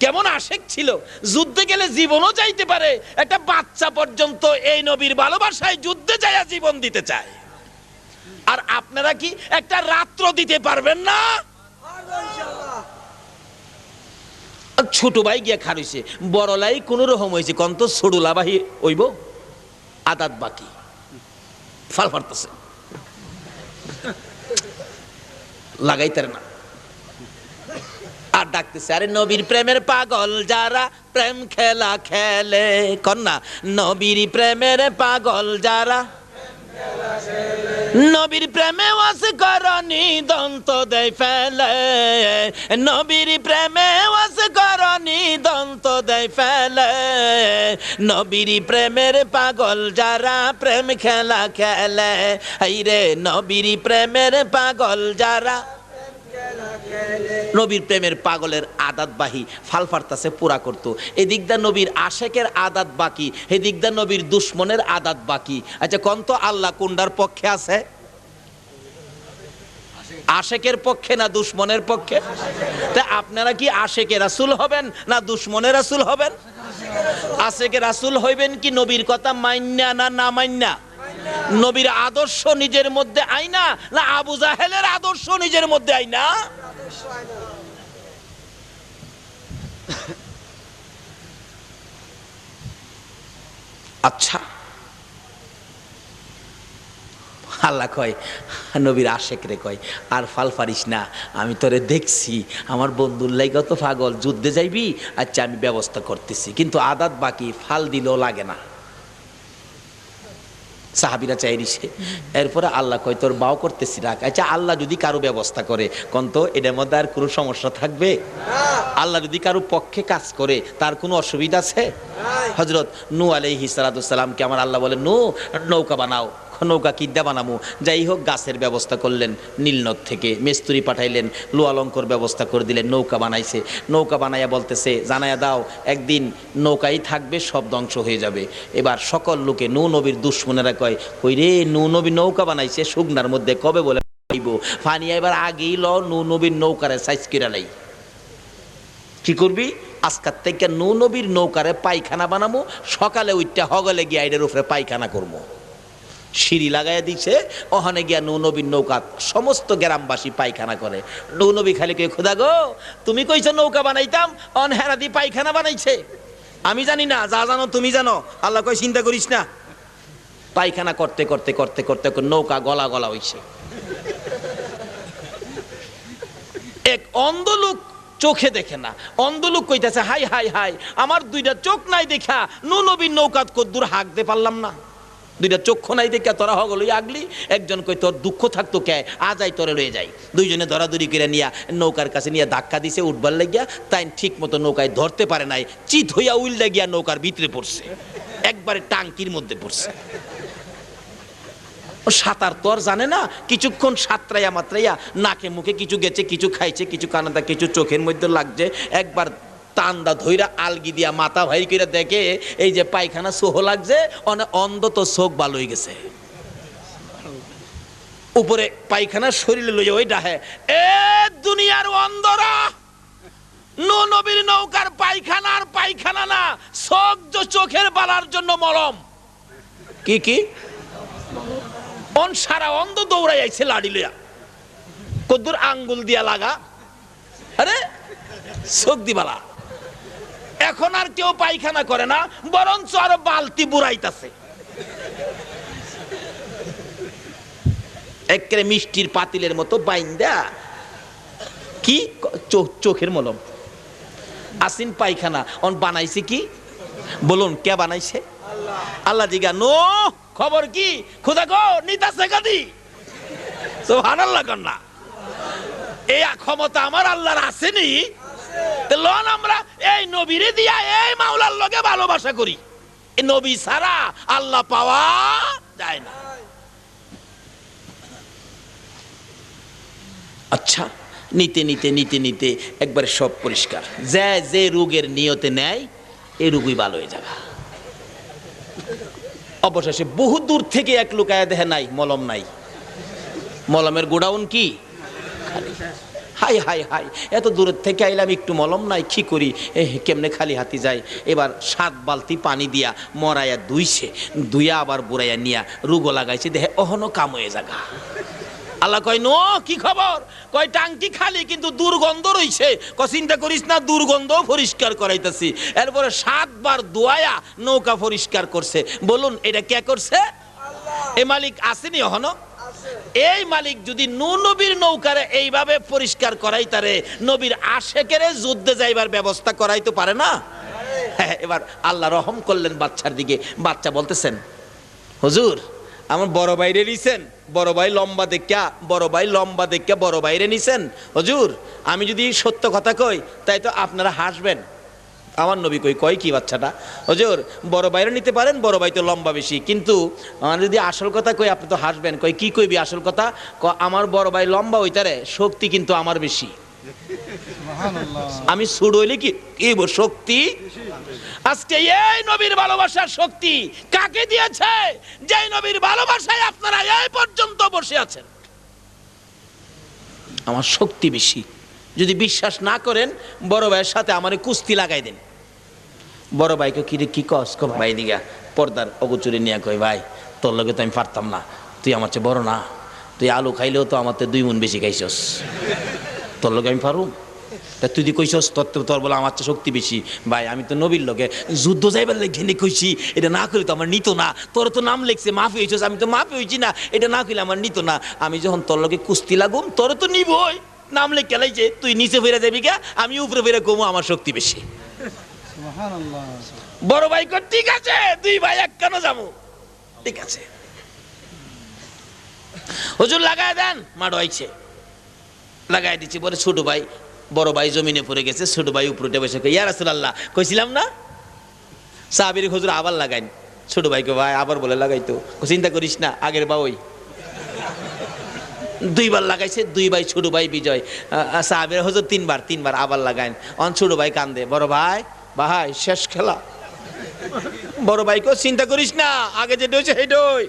কেমন আশেক ছিল, যুদ্ধে গেলে জীবনও চাইতে পারে। একটা বাচ্চা পর্যন্ত এই নবীর ভালোবাসায় যুদ্ধে যাইয়া জীবন দিতে চায়। আর আপনারা কি একটা রাত্র দিতে পারবেন না? ছোট ভাই গিয়া খারইছে, বড় লাই কোন রকম হয়েছে, কন্ত ছোড়লা বাহি হইব, আদাত বাকি, ফাল ফারতেছে, লাগাইতার না। আর ডাকতেছে, আরে নবীর প্রেমের পাগল যারা প্রেম খেলা খেলে, কন্যা নবীর প্রেমের পাগল যারা নবীর প্রেমে ওয়াস করনি দন্ত দেয় ফেলে, নবীর প্রেমে ওয়াস করনি দন্ত দেয় ফেলে, নবীর প্রেমের পাগল যারা প্রেম খেলা খেলে, হাইরে নবীর প্রেমের পাগল যারা। নবীর প্রেমের পাগলের আদাত বাহি ফালফারতাছে পুরা করত, এদিক দা নবীর আশেকের আদাত বাকি, এদিক দা নবীর দুশ্মনের আদাত বাকি। আচ্ছা কোন তো আল্লাহ কোনটার পক্ষে আছে? আশেকের পক্ষে না দুশ্মনের পক্ষে? তা আপনারা কি আশেকে রাসূল হবেন না দুশ্মনের রাসূল হবেন? আশেকে রাসূল হইবেন কি নবীর কথা মাইন্না না না মাইন্না? নবীর আদর্শ নিজের মধ্যে আইনা না আবু জাহেলের আদর্শ নিজের মধ্যে আইনা? আচ্ছা আল্লাহ কয় নবীর আশেক রে কয় আর ফাল পারিস না, আমি তোরে দেখছি আমার বন্ধুর লাইগা তো পাগল, যুদ্ধে যাইবি, আচ্ছা আমি ব্যবস্থা করতেছি, কিন্তু আদাত বাকি, ফাল দিলেও লাগে না। সাহাবীরা চাই দিছে, এরপরে আল্লাহ কয় তোর বাও করতেছি রাখ। আচ্ছা আল্লাহ যদি কারো ব্যবস্থা করে কোন তো এটার মধ্যে আর কোনো সমস্যা থাকবে? আল্লাহ যদি কারো পক্ষে কাজ করে তার কোনো অসুবিধা আছে? হযরত নূহ আলাইহিস সালামকে আমার আল্লাহ বলে নূহ নৌকা বানাও, নৌকা কিদ্দা বানামু, যাই হোক গাছের ব্যবস্থা করলেন, নীলনদ থেকে মিস্ত্রি পাঠাইলেন, লোহালঙ্কর ব্যবস্থা করে দিলেন, নৌকা বানাইছে। নৌকা বানাইয়া বলতেছে জানায়া দাও একদিন নৌকাই থাকবে, সব ধ্বংস হয়ে যাবে। এবার সকল লোকে নূহ নবীর দুশ্মনেরা কয় কই রে নূহ নবী নৌকা বানাইছে শুকনার মধ্যে, কবে বলে ফানি এবার আগেই ল নূহ নবীর নৌকারে সাইজ কিরা লাই। কি করবি? আজকার থেকে নূহ নবীর নৌকারে পায়খানা বানামু, সকালে উঠতে হগলে গিয়ে এর উপরে পায়খানা করবো। সিঁড়ি লাগাইয়া দিছে, ওখানে গিয়া নূহ নবীর নৌকা সমস্ত গ্রামবাসী পায়খানা করে। নূহ নবী খালি কে খোদা গো তুমি কইছো নৌকা বানাইতাম, অনহেরা দি পায়খানা বানাইছে। আমি জানি না, যা জানো তুমি জানো। আল্লাহ কই চিন্তা করিস না। পায়খানা করতে করতে করতে করতে নৌকা গলা গলা হইছে। এক অন্ধ লোক চোখে দেখে না, অন্ধ লোক কইতাছে হাই হাই হাই আমার দুইটা চোখ নাই দেখা নূহ নবীর নৌকাত কদ্দুর হাঁক দে পারলাম না, দুইটা চক্ষু নাই দেখে তোরা হগলই আগলি। একজন কই তোর দুঃখ থাকতো কে, আজাই তোরে লয়ে যাই। দুইজনে ধরাধরি করে নিয়া নৌকার কাছে নিয়ে ধাক্কা দিছে উঠবার লাগিয়া, তাই ঠিক মতো নৌকায় ধরতে পারে নাই, চিত হইয়া উল্টে গিয়া নৌকার ভিতরে পড়ছে, একবারে টাঙ্কির মধ্যে পড়ছে। সাঁতার তো আর জানে না, কিছুক্ষণ সাঁতরাইয়া মাত্রাইয়া নাকে মুখে কিছু গেছে, কিছু খাইছে, কিছু কানাদা, কিছু চোখের মধ্যে লাগছে, একবার টান্দা ধইরা আলগি দিয়া মাথা ভাই করে দেখে এই যে পায়খানা সোহ লাগছে, অন্ধ তো চোখ ভালো হয়ে গেছে। উপরে পায়খানা শরীরে লইয়া ওই ডাহে এ দুনিয়ার অন্ধরা, নূহ নবীর নৌকার পায়খানা আর পায়খানা না, চোখ চোখের বালার জন্য মলম। কি কি সারা অন্ধ দৌড়াই আইছে লাড়ি লইয়া, কদ্দুর আঙ্গুল দিয়া লাগা, আরে চোখ দিবালা। এখন আর কেউ পায়খানা করে না, বরঞ্চ আরো বালতি বুড়াইতাছে। একেবারে মিষ্টির পাতিলের মতো বাইন্দা কি চোখের মলম। আসিন পায়খানা অন বানাইছে কি বলুন, কে বানাইছে? আল্লাহ জিগা নো খবর কি খোদা গো নিতাছে গাদি সুবহানাল্লাহ কন্না। এই ক্ষমতা আমার আল্লাহর আসেনি, লন আমরা এই নবীরে দিয়া এই মাওলার লগে ভালোবাসা করি। এই নবী ছাড়া আল্লাহ পাওয়া যায় না। আচ্ছা নিতে নিতে নিতে নিতে একবারে সব পরিষ্কার, যে রোগের নিয়তে নেয় এই রোগই ভালো হয়ে যাবে। অবশেষে বহু দূর থেকে এক লোক আয়া দেখে নাই মলম নাই, মলমের গোডাউন কি খালি। হাই হাই হাই এত দূরের থেকে আইলাম, একটু মলম নাই, কি করি, কেমনে খালি হাতি যায়। এবার 7 বালতি পানি দিয়া মরাইয়া ধুইছে, ধুইয়া আবার বুড়াইয়া নিয়া রুগো লাগাইছে, দেখে অহনো কাম হয়ে জাগা। আল্লাহ কয় নো কি খবর? কয় টাঙ্কি খালি কিন্তু দুর্গন্ধ রইছে। চিন্তা করিস না, দুর্গন্ধ পরিষ্কার করাইতেছি। এরপরে 7 বার দোয়ায়া নৌকা পরিষ্কার করছে। বলুন এটা কে করছে? এ মালিক আসেনি এখনো? এই মালিক যদি নবীর নৌকারে এইভাবে পরিষ্কার করাই তারে নবীর আশেকেরে যুদ্ধে যাইবার ব্যবস্থা করাই তো পারে না। এবার আল্লাহ রহম করলেন বাচ্চার দিকে। বাচ্চা বলতেছেন, হুজুর আমার বড় ভাইরে নিছেন, বড় ভাই লম্বা দেখা, বড় ভাই লম্বা দেখা বড় ভাইরে নিছেন। হুজুর আমি যদি সত্য কথা কই তাই তো আপনারা হাসবেন। আমার নবী কয় কি বাচ্চাটা, হুজুর বড় ভাইরে নিতে পারেন, বড় ভাই তো লম্বা বেশি, কিন্তু আমার যদি আসল কথা কই আপনি তো হাসবেন। কি কইবি আসল কথা? আমার বড় ভাই লম্বা হইতারে, শক্তি কিন্তু আমার বেশি। আমি ছোট হইলে কি শক্তি? আজকে এই নবীর ভালোবাসার শক্তি কাকে দিয়েছে? যে নবীর ভালোবাসায় আপনারা এই পর্যন্ত বসে আছেন। আমার শক্তি বেশি। যদি বিশ্বাস না করেন বড় ভাইয়ের সাথে আমারে কুস্তি লাগাই দেন। বড় ভাইকে কি কস? ভাই দিঘা পর্দার অগোচরে নিয়ে কই, ভাই তোর লগে তো আমি পারতাম না, তুই আমার চেয়ে বড় না, তুই আলু খাইলেও তো আমার তো 2 মণ বেশি খাইছস, তোর লগে আমি পারুম? তা তুই দি কইছস তোর বলে আমার চেয়ে শক্তি বেশি। ভাই আমি তো নবীর লগে যুদ্ধ যাইবার লেগে কইছি, এটা না করলে তো আমার নিত না। তোর তো নাম লেখছে মাফি হইছস, আমি তো মাফি হইছি না, এটা না করলে আমার নিত না। আমি যখন তোর লগে কুস্তি লাগুম তোর তো নিবই, নাম লেখে লাইছে, তুই নিচে ফিরে যাবি কে, আমি উপরে ফিরে কমু, আমার শক্তি বেশি। বড় ভাই কর ঠিক আছে, 2 ভাই এক কেন যাবো, ঠিক আছে হুজুর লাগাই দেন। মাড় হয়েছে, লাগাই দিচ্ছি। বলে ছোট ভাই, বড় ভাই জমিনে পড়ে গেছে, ছোট ভাই উপরে বসে ইয়া রাসূলুল্লাহ কইছিলাম না সাহাবীর হুজুর আবার লাগাইন। ছোট ভাইকে ভাই আবার বলে লাগাইতো, চিন্তা করিস না আগের বা ওই 2 বার লাগাইছে, 2 ভাই ছোট ভাই বিজয়। সাহাবীর হুজুর 3 বার আবার লাগাইন। অন ছোট ভাই কান্দে, বড় ভাই ভাই শেষ খেলা। বড় ভাইকে চিন্তা করিস না আগে যেটা হয়েছে সেইটাই।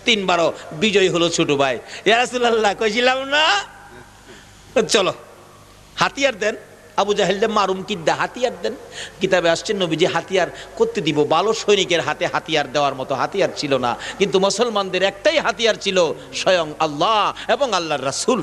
3 বারও বিজয় হলো ছোট ভাই। ইয়া রাসূলুল্লাহ কইছিলাম না, চলো হাতিয়ার দেন। আবু জাহেলকে মারুম কিদ্দা, হাতিয়ার দেন। কিতাবে আসছে নবীজি হাতিয়ার করতে দিব। ভালো সৈনিকের হাতে হাতিয়ার দেওয়ার মতো হাতিয়ার ছিল না, কিন্তু মুসলমানদের একটাই হাতিয়ার ছিল, স্বয়ং আল্লাহ এবং আল্লাহর রাসূল।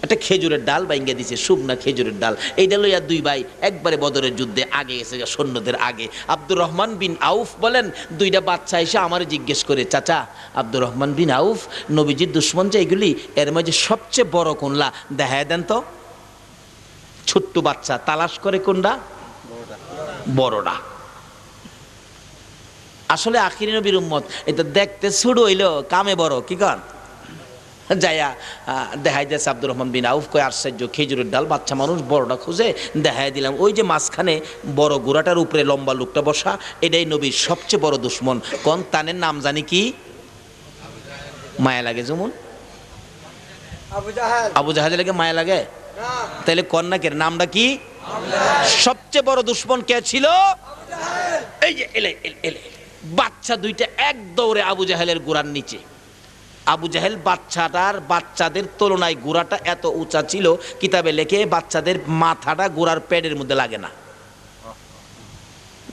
একটা খেজুরের ডাল বাইঙ্গা দিছে, শুকনা খেজুরের ডাল। এইটা লইয়া 2 ভাই একবারে বদরের যুদ্ধে আগে গেছে, সৈন্যদের আগে। আব্দুর রহমান বিন আউফ বলেন, 2টা বাচ্চা এসে আমারে জিজ্ঞেস করে, চাচা আব্দুর রহমান বিন আউফ নবীজির দুশ্মন যে এগুলি, এর মাঝে সবচেয়ে বড় কোনলা দেখায় দেন তো। ছোট্ট বাচ্চা তালাশ করে কোনটা? বড়টা। আসলে আখিরি নবীর উম্মত এটা দেখতে ছোট হইলো কামে বড়, কি কন? যাইয়া দেখাই দিয়েছে আব্দুর রহমান বিন আউফ, কয় আশ্চর্য, খেজুরের ডাল, বাচ্চা মানুষ বড়টা খুঁজে দেখাই দিলাম। ওই যে মাঝখানে বড় গোড়াটার উপরে লম্বা লোকটা বসা, এটাই নবীর সবচেয়ে বড় দুশ্মন। কোন তানের নাম জানি কি? মায়া লাগে যেমন আবু জাহেল লাগে মায়া লাগে, তাহলে কন্যাকের নামটা কি? সবচেয়ে বড় দুশ্মন কে ছিল? এই যে এলে এলে বাচ্চা 2টা এক দৌড়ে আবু জাহেলের গোড়ার নিচে। আবু জাহেল বাচ্চাদের তুলনায় গোড়াটা এত উঁচা ছিল, কিতাবে লেখে বাচ্চাদের মাথাটা গোড়ার প্যাডের মধ্যে লাগে না।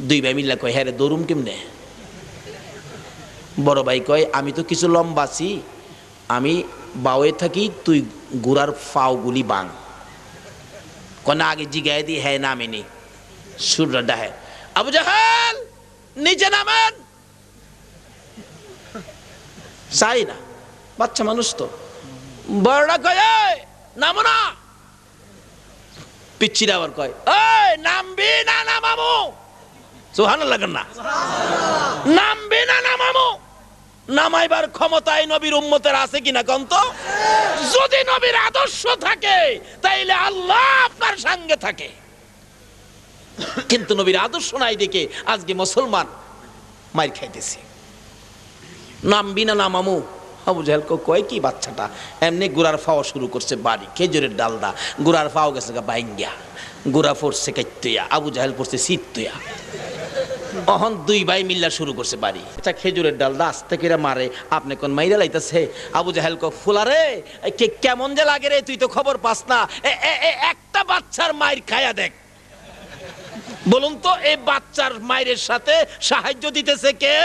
2 ভাই মিল্লা কয়, হ্যাঁ রে দৌড়ুম কেমনে? বড় ভাই কয়, আমি তো কিছু লম্বা আছি, আমি বাউয়ে থাকি, তুই গোড়ার ফাওগুলি বাং। কনা আগে জিগায় দি, হ্যাঁ নামেনি সুররা ডাহে। আবু জাহেল নিচে নামেন। চাই না, বাচ্চা মানুষ তো। বড়রা কয়, নামো না। পিচ্ছিরা আবার কয়, নামবি না নামামু। সুবহানাল্লাহ না, নামবি না নামামু। নামাইবার ক্ষমতায় নবীর উম্মতের আছে কিনা কোন তো? যদি নবীর আদর্শ থাকে তাইলে আল্লাহ আপনার সঙ্গে থাকে, কিন্তু নবীর আদর্শ নাই দেখে আজকে মুসলমান মার খাইতেছে। নামবি না নামামু। আবু জাহেল কয় কি বাচ্চাটা এমনি গুড়ার ফাওয়া শুরু করছে বাড়ি, খেজুরের ডালদা গুড়ার ফাও গেছে বাইঙ্গা, গুড়া পড়ছে কাইতুয়া, আবু জাহেল পড়ছে সিতুয়া। অহন 2 ভাই মিল্লা শুরু করছে বাড়ি। আচ্ছা খেজুরের ডালদা আস্তে করে মারে, আপনি কোন মাইরা লাইতাছে? আবু জাহেল ফুলারে কেমন যে লাগে রে, তুই তো খবর পাস না, একটা বাচ্চার মায়ের খায়া দেখ। বলুন তো এই বাচ্চার মায়ের সাথে সাহায্য দিতেছে কে?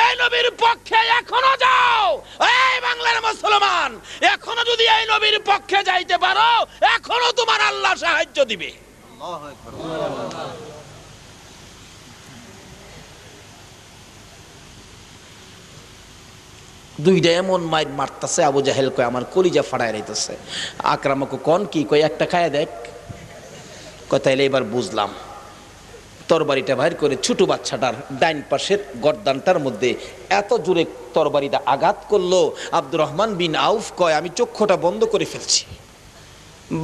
এই নবীর পক্ষে এখনো যাও, এই বাংলার মুসলমান, এখনো যদি এই নবীর পক্ষে যাইতে পারো, এখনো তোমার আল্লাহ সাহায্য দিবে। আল্লাহু আকবার। দুইটা এমন মাইর মারতেছে, আবু জাহেল কয় আমার কলিজা ফাড়ায় রাইতেছে। আকরামাকে কোন কি কয় একটা খায়া দেখ, কয় তাইলে এবার বুঝলাম। তরবারিটা বাইর করে ছোট বাচ্চাটার ডাইন পাশের গর্দানটার মধ্যে এত জোরে তরবারিটা আঘাত করলো, আব্দুর রহমান বিন আউফ কয় আমি চক্ষুটা বন্ধ করে ফেলছি।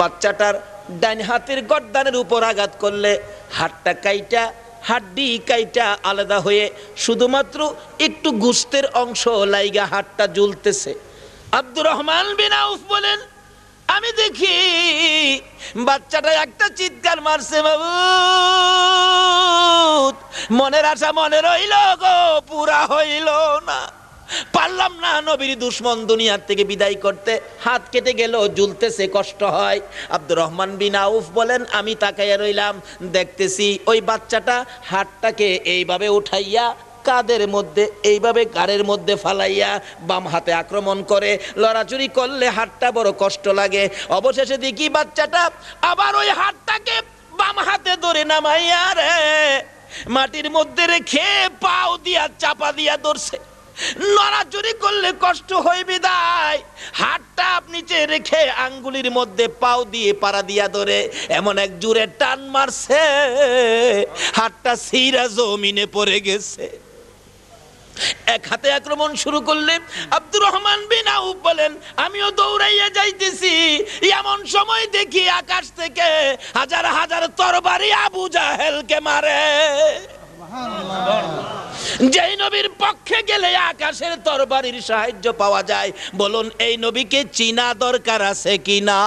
বাচ্চাটার ডাইন হাতের গর্দানের উপর আঘাত করলে হাতটা কাইটা, হাড্ডি কাইটা আলাদা হয়ে শুধুমাত্র একটু গোশতের অংশ লাইগা হাতটা ঝুলতেছে। আব্দুর রহমান বিন আউফ বলেন আমি দেখি বাচ্চাটা একটা চিৎকার মারছে, মাবুদ মনের আশা মনে রইল গো, পুরা হইল না, পারলাম না নবীর দুশ্মন দুনিয়ার থেকে বিদায় করতে, হাত কেটে গেল, ঝুলতেছে, কষ্ট হয়। আব্দুর রহমান বিন আউফ বলেন আমি তাকাইয়া রইলাম, দেখতেছি ওই বাচ্চাটা হাতটাকে এইভাবে উঠাইয়া কাদের মধ্যে এইভাবে গাড়ের মধ্যে ফালাইয়া বাম হাতে আক্রমণ করে, লড়াচুরি করলে হাতটা বড় কষ্ট লাগে। অবশেষে দেখি বাচ্চাটা আবার ওই হাতটাকে বাম হাতে ধরে নামাইয়া রে মাটির মধ্যে রেখে পাও দিয়া চাপা দিয়া ধরছে। নড়াচুরি করলে কষ্ট হয় বিদায় হাতটা নিচে রেখে আঙ্গুলির মধ্যে পাও দিয়ে পাড়া দিয়া ধরে এমন এক জোরে টান মারছে, হাতটা সিরা জমিনে পড়ে গেছে। এক হাতে আক্রমণ শুরু করলেন। আব্দুর রহমান বিন আউফ বলেন আমিও দৌড়াইয়া যাইতেছি, এমন সময় দেখি আকাশ থেকে হাজার হাজার তরবারি আবু জাহেলকে মারে। যেই নবীর পক্ষে গেলে আকাশের তরবারির সাহায্য পাওয়া যায়, বলুন এই নবীকে চিনা দরকার আছে কিনা?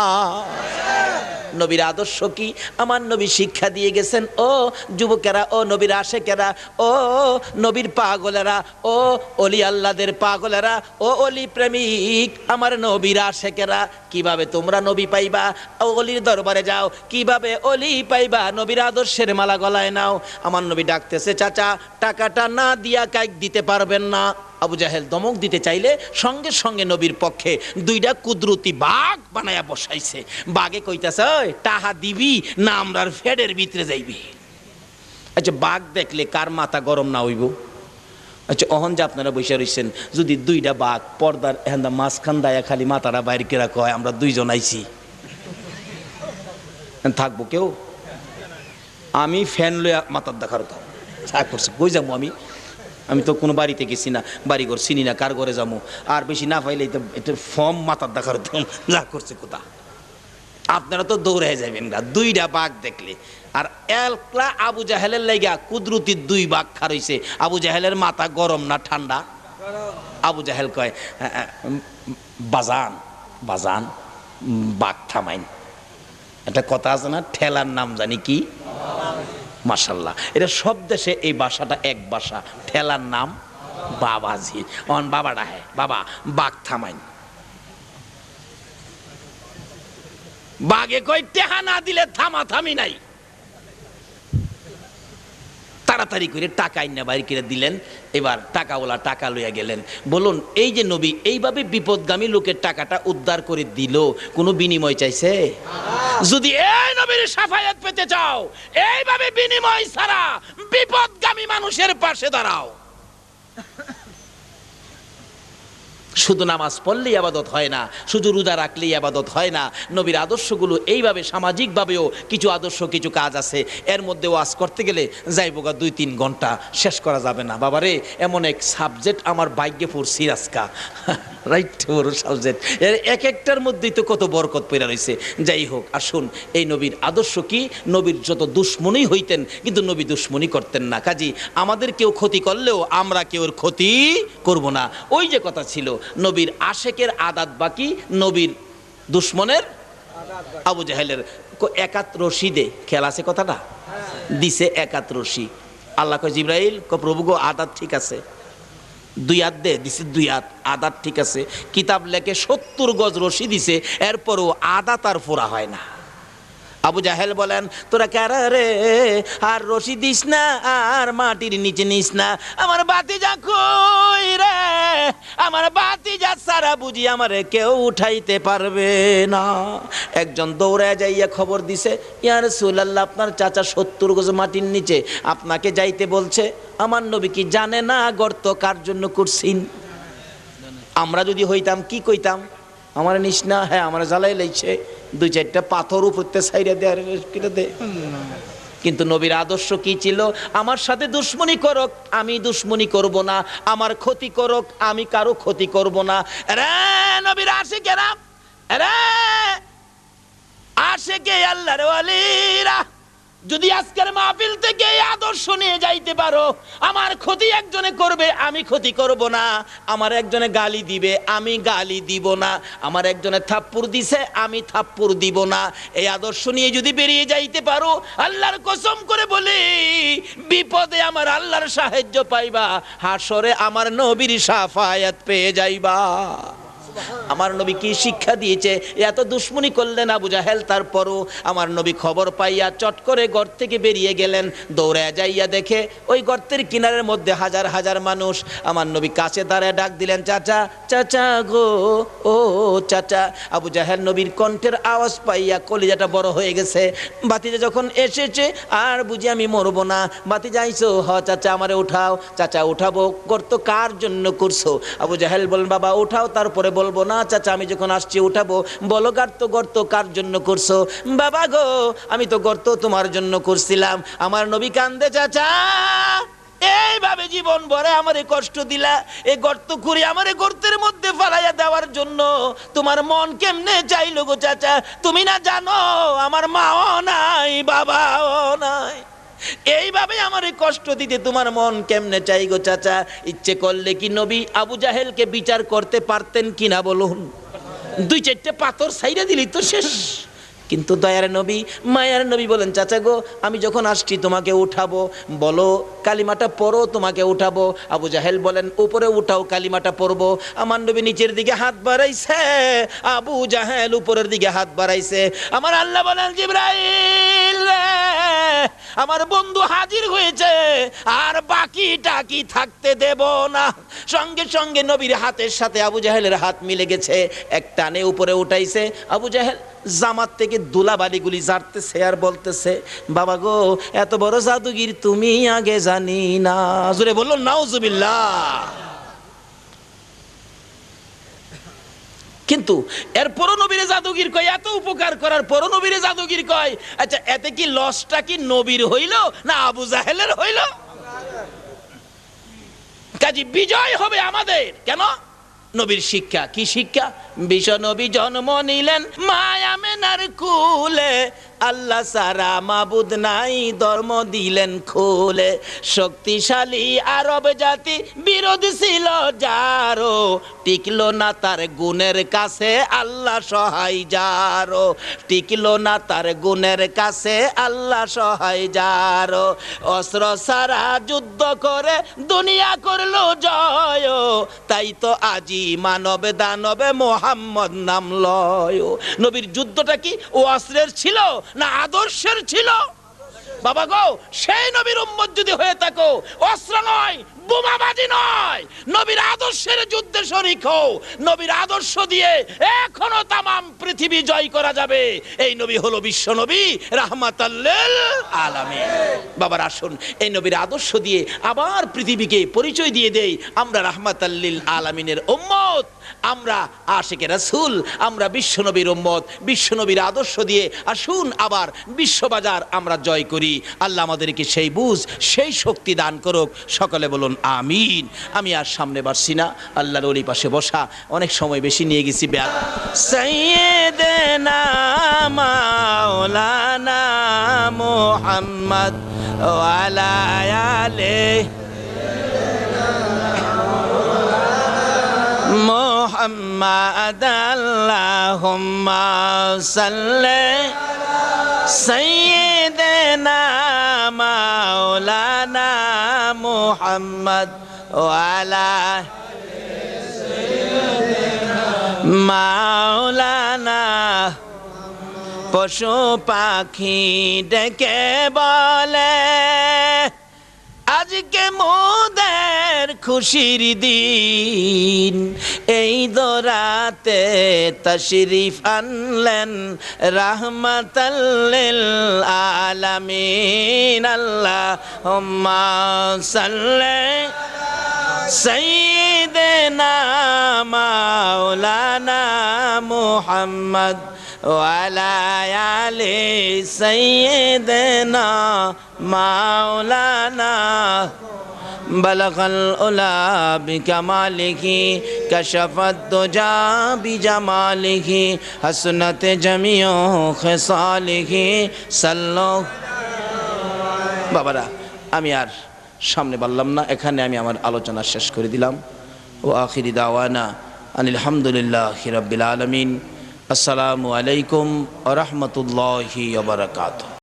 নবীর আদর্শ কি আমার নবী শিক্ষা দিয়ে গেছেন। ও যুবকেরা, ও নবীর আশেকেরা, ও নবীর পাগলেরা, ও অলি আল্লাহদের পাগলেরা, ও অলি প্রেমিক, আমার নবীর আশেকেরা, কিভাবে তোমরা নবী পাইবা? অলির দরবারে যাও, কিভাবে অলি পাইবা? নবীর আদর্শের মালা গলায় নাও। আমার নবী ডাকতেছে, চাচা টাকাটা না দিয়া কাইক দিতে পারবেন না? আবু জাহেল দমক দিতে চাইলে সঙ্গে সঙ্গে নবীর পক্ষে দুইটা কুদরতি বাঘ বানায়া বসাইছে। বাঘে কইতাছে ওই টাহা দিবি না আমরার ফেডের ভিতরে যাইবি। আচ্ছা বাঘ দেখলে কার মাথা গরম না হইব? আচ্ছা অহন যে আপনারা বসে রইছেন, যদি দুইটা বাঘ পর্দার এখানটা মাঝখান দায়া খালি মাথাটা বাইর কেরা কয় আমরা দুইজন আইছি, থাকবো কেউ? আমি ফ্যান লইয়া মাথার দেখার তো করছে, কই যাবো আমি? আমি তো কোনো বাড়িতে গেছি না, বাড়িঘর চিনি না, কার ঘরে যাবো? আর বেশি না পাইলে এটা ফর্ম মাথার দেখার যা করছে কোথা। আপনারা তো দৌড়ে যাবেন না দুইটা বাঘ দেখলে। আর একলা আবু জাহেলের লাইগা কুদরতির দুই বাঘ খারইছে। আবু জাহেলের মাথা গরম না ঠান্ডা? আবু জাহেল কয় বাজান বাজান বাঘ থামাইন। একটা কথা আছে না, ঠেলার নাম জানি কি? মাশাল্লাহ, এটা সব দেশে এই ভাষাটা এক ভাষা। ঠেলার নাম বাবাজি। অন বাবাটা হ্যাঁ বাবা বাঘ থামাইন। বাঘে কই টেহা না দিলে থামা থামি নাই। তাড়াতাড়ি করে টাকা আইনা বাইর করে দিলেন। এবার টাকাওয়ালা টাকা লইয়া গেলেন। বলুন এই যে নবী এইভাবে বিপদগামী লোকের টাকাটা উদ্ধার করে দিল, কোনো বিনিময় চাইছে? যদি এই নবীর শাফায়াত পেতে চাও, এইভাবে বিনিময় ছাড়া বিপদগামী মানুষের পাশে দাঁড়াও। শুধু নামাজ পড়লেই আবাদত হয় না, শুধু রোজা রাখলেই আবাদত হয় না। নবীর আদর্শগুলো এইভাবে সামাজিকভাবেও কিছু আদর্শ, কিছু কাজ আছে। এর মধ্যে ওয়াজ করতে গেলে যাইবোগা 2-3 ঘন্টা, শেষ করা যাবে না। বাবারে এমন এক সাবজেক্ট আমার ভাগ্যে পড়ছি আজকা, রাইট বড় সাবজেক্ট। এর এক একটার মধ্যেই তো কত বরকত পড়ে রয়েছে। যাই হোক, আসুন এই নবীর আদর্শ কি? নবীর যত দুশ্মনী হইতেন কিন্তু নবী দুশ্মনী করতেন না। কাজী আমাদের কেউ ক্ষতি করলেও আমরা কেউ ক্ষতি করব না। ওই যে কথা ছিল, নবীর আশেকের আদাত বাকি, নবীর দুশ্মনের আবু জাহেলের একাত রশি দে। খেয়াল আছে কথাটা? দিছে একাত রশি। আল্লাহ কয় জিব্রাইল প্রভু গো আদাত ঠিক আছে, 2 হাত দে, দিছে 2 হাত, আদাত ঠিক আছে। কিতাব লেখে 70 গজ রশি দিছে, এরপরও আদাত আর ফোরা হয় না। আবু জাহেল বলেন তোরা কারা রে, আর রশি দিস না আর মাটির নিচে নিস না। আমার বাতিজা কই রে, আমার বাতিজা সারা বুঝি আমারে কেউ উঠাইতে পারবে না। একজন দৌড়ায় যাইয়া খবর দিছে, ইয়া রাসূলুল্লাহ আপনার চাচা 70 গজ মাটির নিচে, আপনাকে যাইতে বলছে। আমার নবী কি জানে না গর্ত কার জন্য করছেন? আমরা যদি হইতাম কি কইতাম, আমার নিস না, হ্যাঁ আমার জ্বালাই লাইছে, দুই চারটা পাথর উপরতে সাইডে দেয় দে। কিন্তু নবীর আদর্শ কি ছিল? আমার সাথে দুশ্মনী করুক, আমি দুশ্মনী করব না, আমার ক্ষতি করুক, আমি কারো ক্ষতি করব না। রে নবীর আশিকেরা, রে আশিকে আল্লাহর ওয়ালিরা, যদি আজকের মাহফিল থেকে এই আদর্শ নিয়ে যাইতে পারো, আমার ক্ষতি একজনে করবে, আমি ক্ষতি করব না, আমার একজনে গালি দিবে, আমি গালি দিব না, আমার একজনে থাপ্পড় দিছে, আমি থাপ্পড় দিব না, এই আদর্শ নিয়ে যদি বেরিয়ে যাইতে পারো, আল্লাহর কসম করে বলি, বিপদে আমার আল্লাহর সাহায্য পাইবা, হাসরে আমার নবীর শাফায়াত পেয়ে যাইবা। আমার নবী কি শিক্ষা দিয়েছে? এত দুশ্মনী করলেন আবু জাহেল, তারপরও আমার নবী খবর পাইয়া চট করে ঘর থেকে বেরিয়ে গেলেন। দৌড়ে যাইয়া দেখে ওই গর্তের কিনারের মধ্যে হাজার হাজার মানুষ। আমার নবী কাছে দাঁড়ায় ডাক দিলেন, চাচা, চাচা গো, ও চাচা। আবু জাহেল নবীর কণ্ঠের আওয়াজ পাইয়া কলিজাটা বড় হয়ে গেছে। বাতিজা যখন এসেছে, আর বুঝি আমি মরবো না। বাতিজা আইছো? হ চাচা, আমারে উঠাও। চাচা উঠাবো? গর্ত কার জন্য করছো? আবু জাহেল বলেন, বাবা উঠাও, তারপরে বলবো না। চাচা আমি যখন আসছি উঠাবো, বলো গর্ত কার জন্য করছো? বাবা গো, আমি তো গর্ত তোমার জন্য করছিলাম। আমার নবী কান্দে, চাচা এইভাবে জীবন ভরে আমারে কষ্ট দিলা, এই গর্ত করে আমারে গর্তের মধ্যে ফালাইয়া দেওয়ার জন্য তোমার মন কেমনে চাইলো গো চাচা? তুমি না জানো আমার মাও নাই, বাবাও নাই, এইভাবে আমারে কষ্ট দিতে তোমার মন কেমনে চাই গো চাচা? ইচ্ছে করলে কি নবী আবু জাহেলকে বিচার করতে পারতেন কিনা বলুন? দুই চারটে পাথর সাইডে দিলি তো শেষ। কিন্তু দয়ার নবী, মায়ার নবী বলেন, চাচা গো, আমি যখন আসছি তোমাকে উঠাবো, বলো কালিমাটা পড়ো, তোমাকে উঠাবো। আবু জাহেল বলেন, উপরে উঠাও, কালিমাটা পড়বো। আমার নবী নিচের দিকে হাত বাড়াইছে, আবু জাহেল উপরের দিকে হাত বাড়াইছে। আমার আল্লাহ বলেন, জিবরাইল আমার বন্ধু হাজির হয়েছে, আর বাকিটা কি থাকতে দেব না। সঙ্গে সঙ্গে নবীর হাতের সাথে আবু জাহেলের হাত মিলে গেছে, এক টানে উপরে উঠাইছে। আবু জাহেল জামাত থেকে ধুলাবালিগুলি ঝাড়তেছে আর বলতেছে, বাবা গো, এত বড় জাদুগির তুমি আগে জানি না। জোরে বললো নাউজুবিল্লাহ। কিন্তু এরপরও নবীরে জাদুগির কয়, এত উপকার করার পরও নবীরে জাদুগির কয়। আচ্ছা, এতে কি লসটা কি নবীর হইল না আবু জাহেলের হইল? কাজী বিজয় হবে আমাদের। কেন? নবীর শিক্ষা। কি শিক্ষা? বিশ্ব নবী জন্ম নিলেন মায়ামেনার কুলে, আল্লাহ সারা মাবুদ নাই, ধর্ম দিলেন খুলে। শক্তিশালী আরব জাতি বিরোধী ছিল যারো, টিকলো না তার গুণের কাছে আল্লাহ সহায় যারো, টিকলো না তার গুণের কাছে আল্লাহ সহায় যারো। অস্ত্র সারা যুদ্ধ করে দুনিয়া করলো জয়, তাই তো আজি মানবে দানবে মোহাম্মদ নাম লয়। নবীর যুদ্ধটা কি ও অস্ত্রের ছিল না আদর্শের ছিল? বাবা গো, সেই নবীর উম্মত যদি হয়ে থাকো, অস্ত্র নয়, বোমাবাজি নয়, নবীর আদর্শের যুদ্ধে শরীক হও। নবীর আদর্শ দিয়ে এখনো তামাম পৃথিবী জয় করা যাবে। এই নবী হলো বিশ্ব নবী, রাহমাতাল লিল আলামিন। বাবার আসুন, এই নবীর আদর্শ দিয়ে আবার পৃথিবীকে পরিচয় দিয়ে দেই, আমরা রাহমাতাল লিল আলামিনের উম্মত, আমরা আশিকে রাসূল, আমরা বিশ্ব নবীর উম্মত। বিশ্ব নবীর আদর্শ দিয়ে আসুন আবার বিশ্ববাজার আমরা জয় করি। আল্লাহ আমাদেরকে সেই বুঝ, সেই শক্তি দান করুক। সকলে বলুন আমিন। আমি আর সামনে বাড়ছি না, আল্লাহর ওলি পাশে বসা, অনেক সময় বেশি নিয়ে গেছি। সাইয়্যিদানা মাওলানা মুহাম্মদ ওয়া আলা আলিহি মুহাম্মদ, আল্লাহুম্মা সাল্লি সাইয়্যিদানা মাওলানা মুহাম্মদ ওয়া আলা মাওলানা। পশু পাখি ডেকে বলে আজকে মোদের খুশির দিন, এই দরাতে তশরিফ আনলেন রাহমাতাল লিল আলামিন। আল্লাহুম্মা সাল্লি سيدنا مولانا محمد وعلى آل سيدنا مولانا بلغ العلا بكماله كشف الدجى بجماله حسنت جميع خصاله صلوا বাবারা আমি আর সামনে বললাম না, এখানে আমি আমার আলোচনা শেষ করে দিলাম। ও আখিরি দাওয়ানা আনিল হামদুলিল্লাহি রাব্বিল আলামিন। আসসালামু আলাইকুম ওয়া রাহমাতুল্লাহি ওয়া বারাকাতুহু।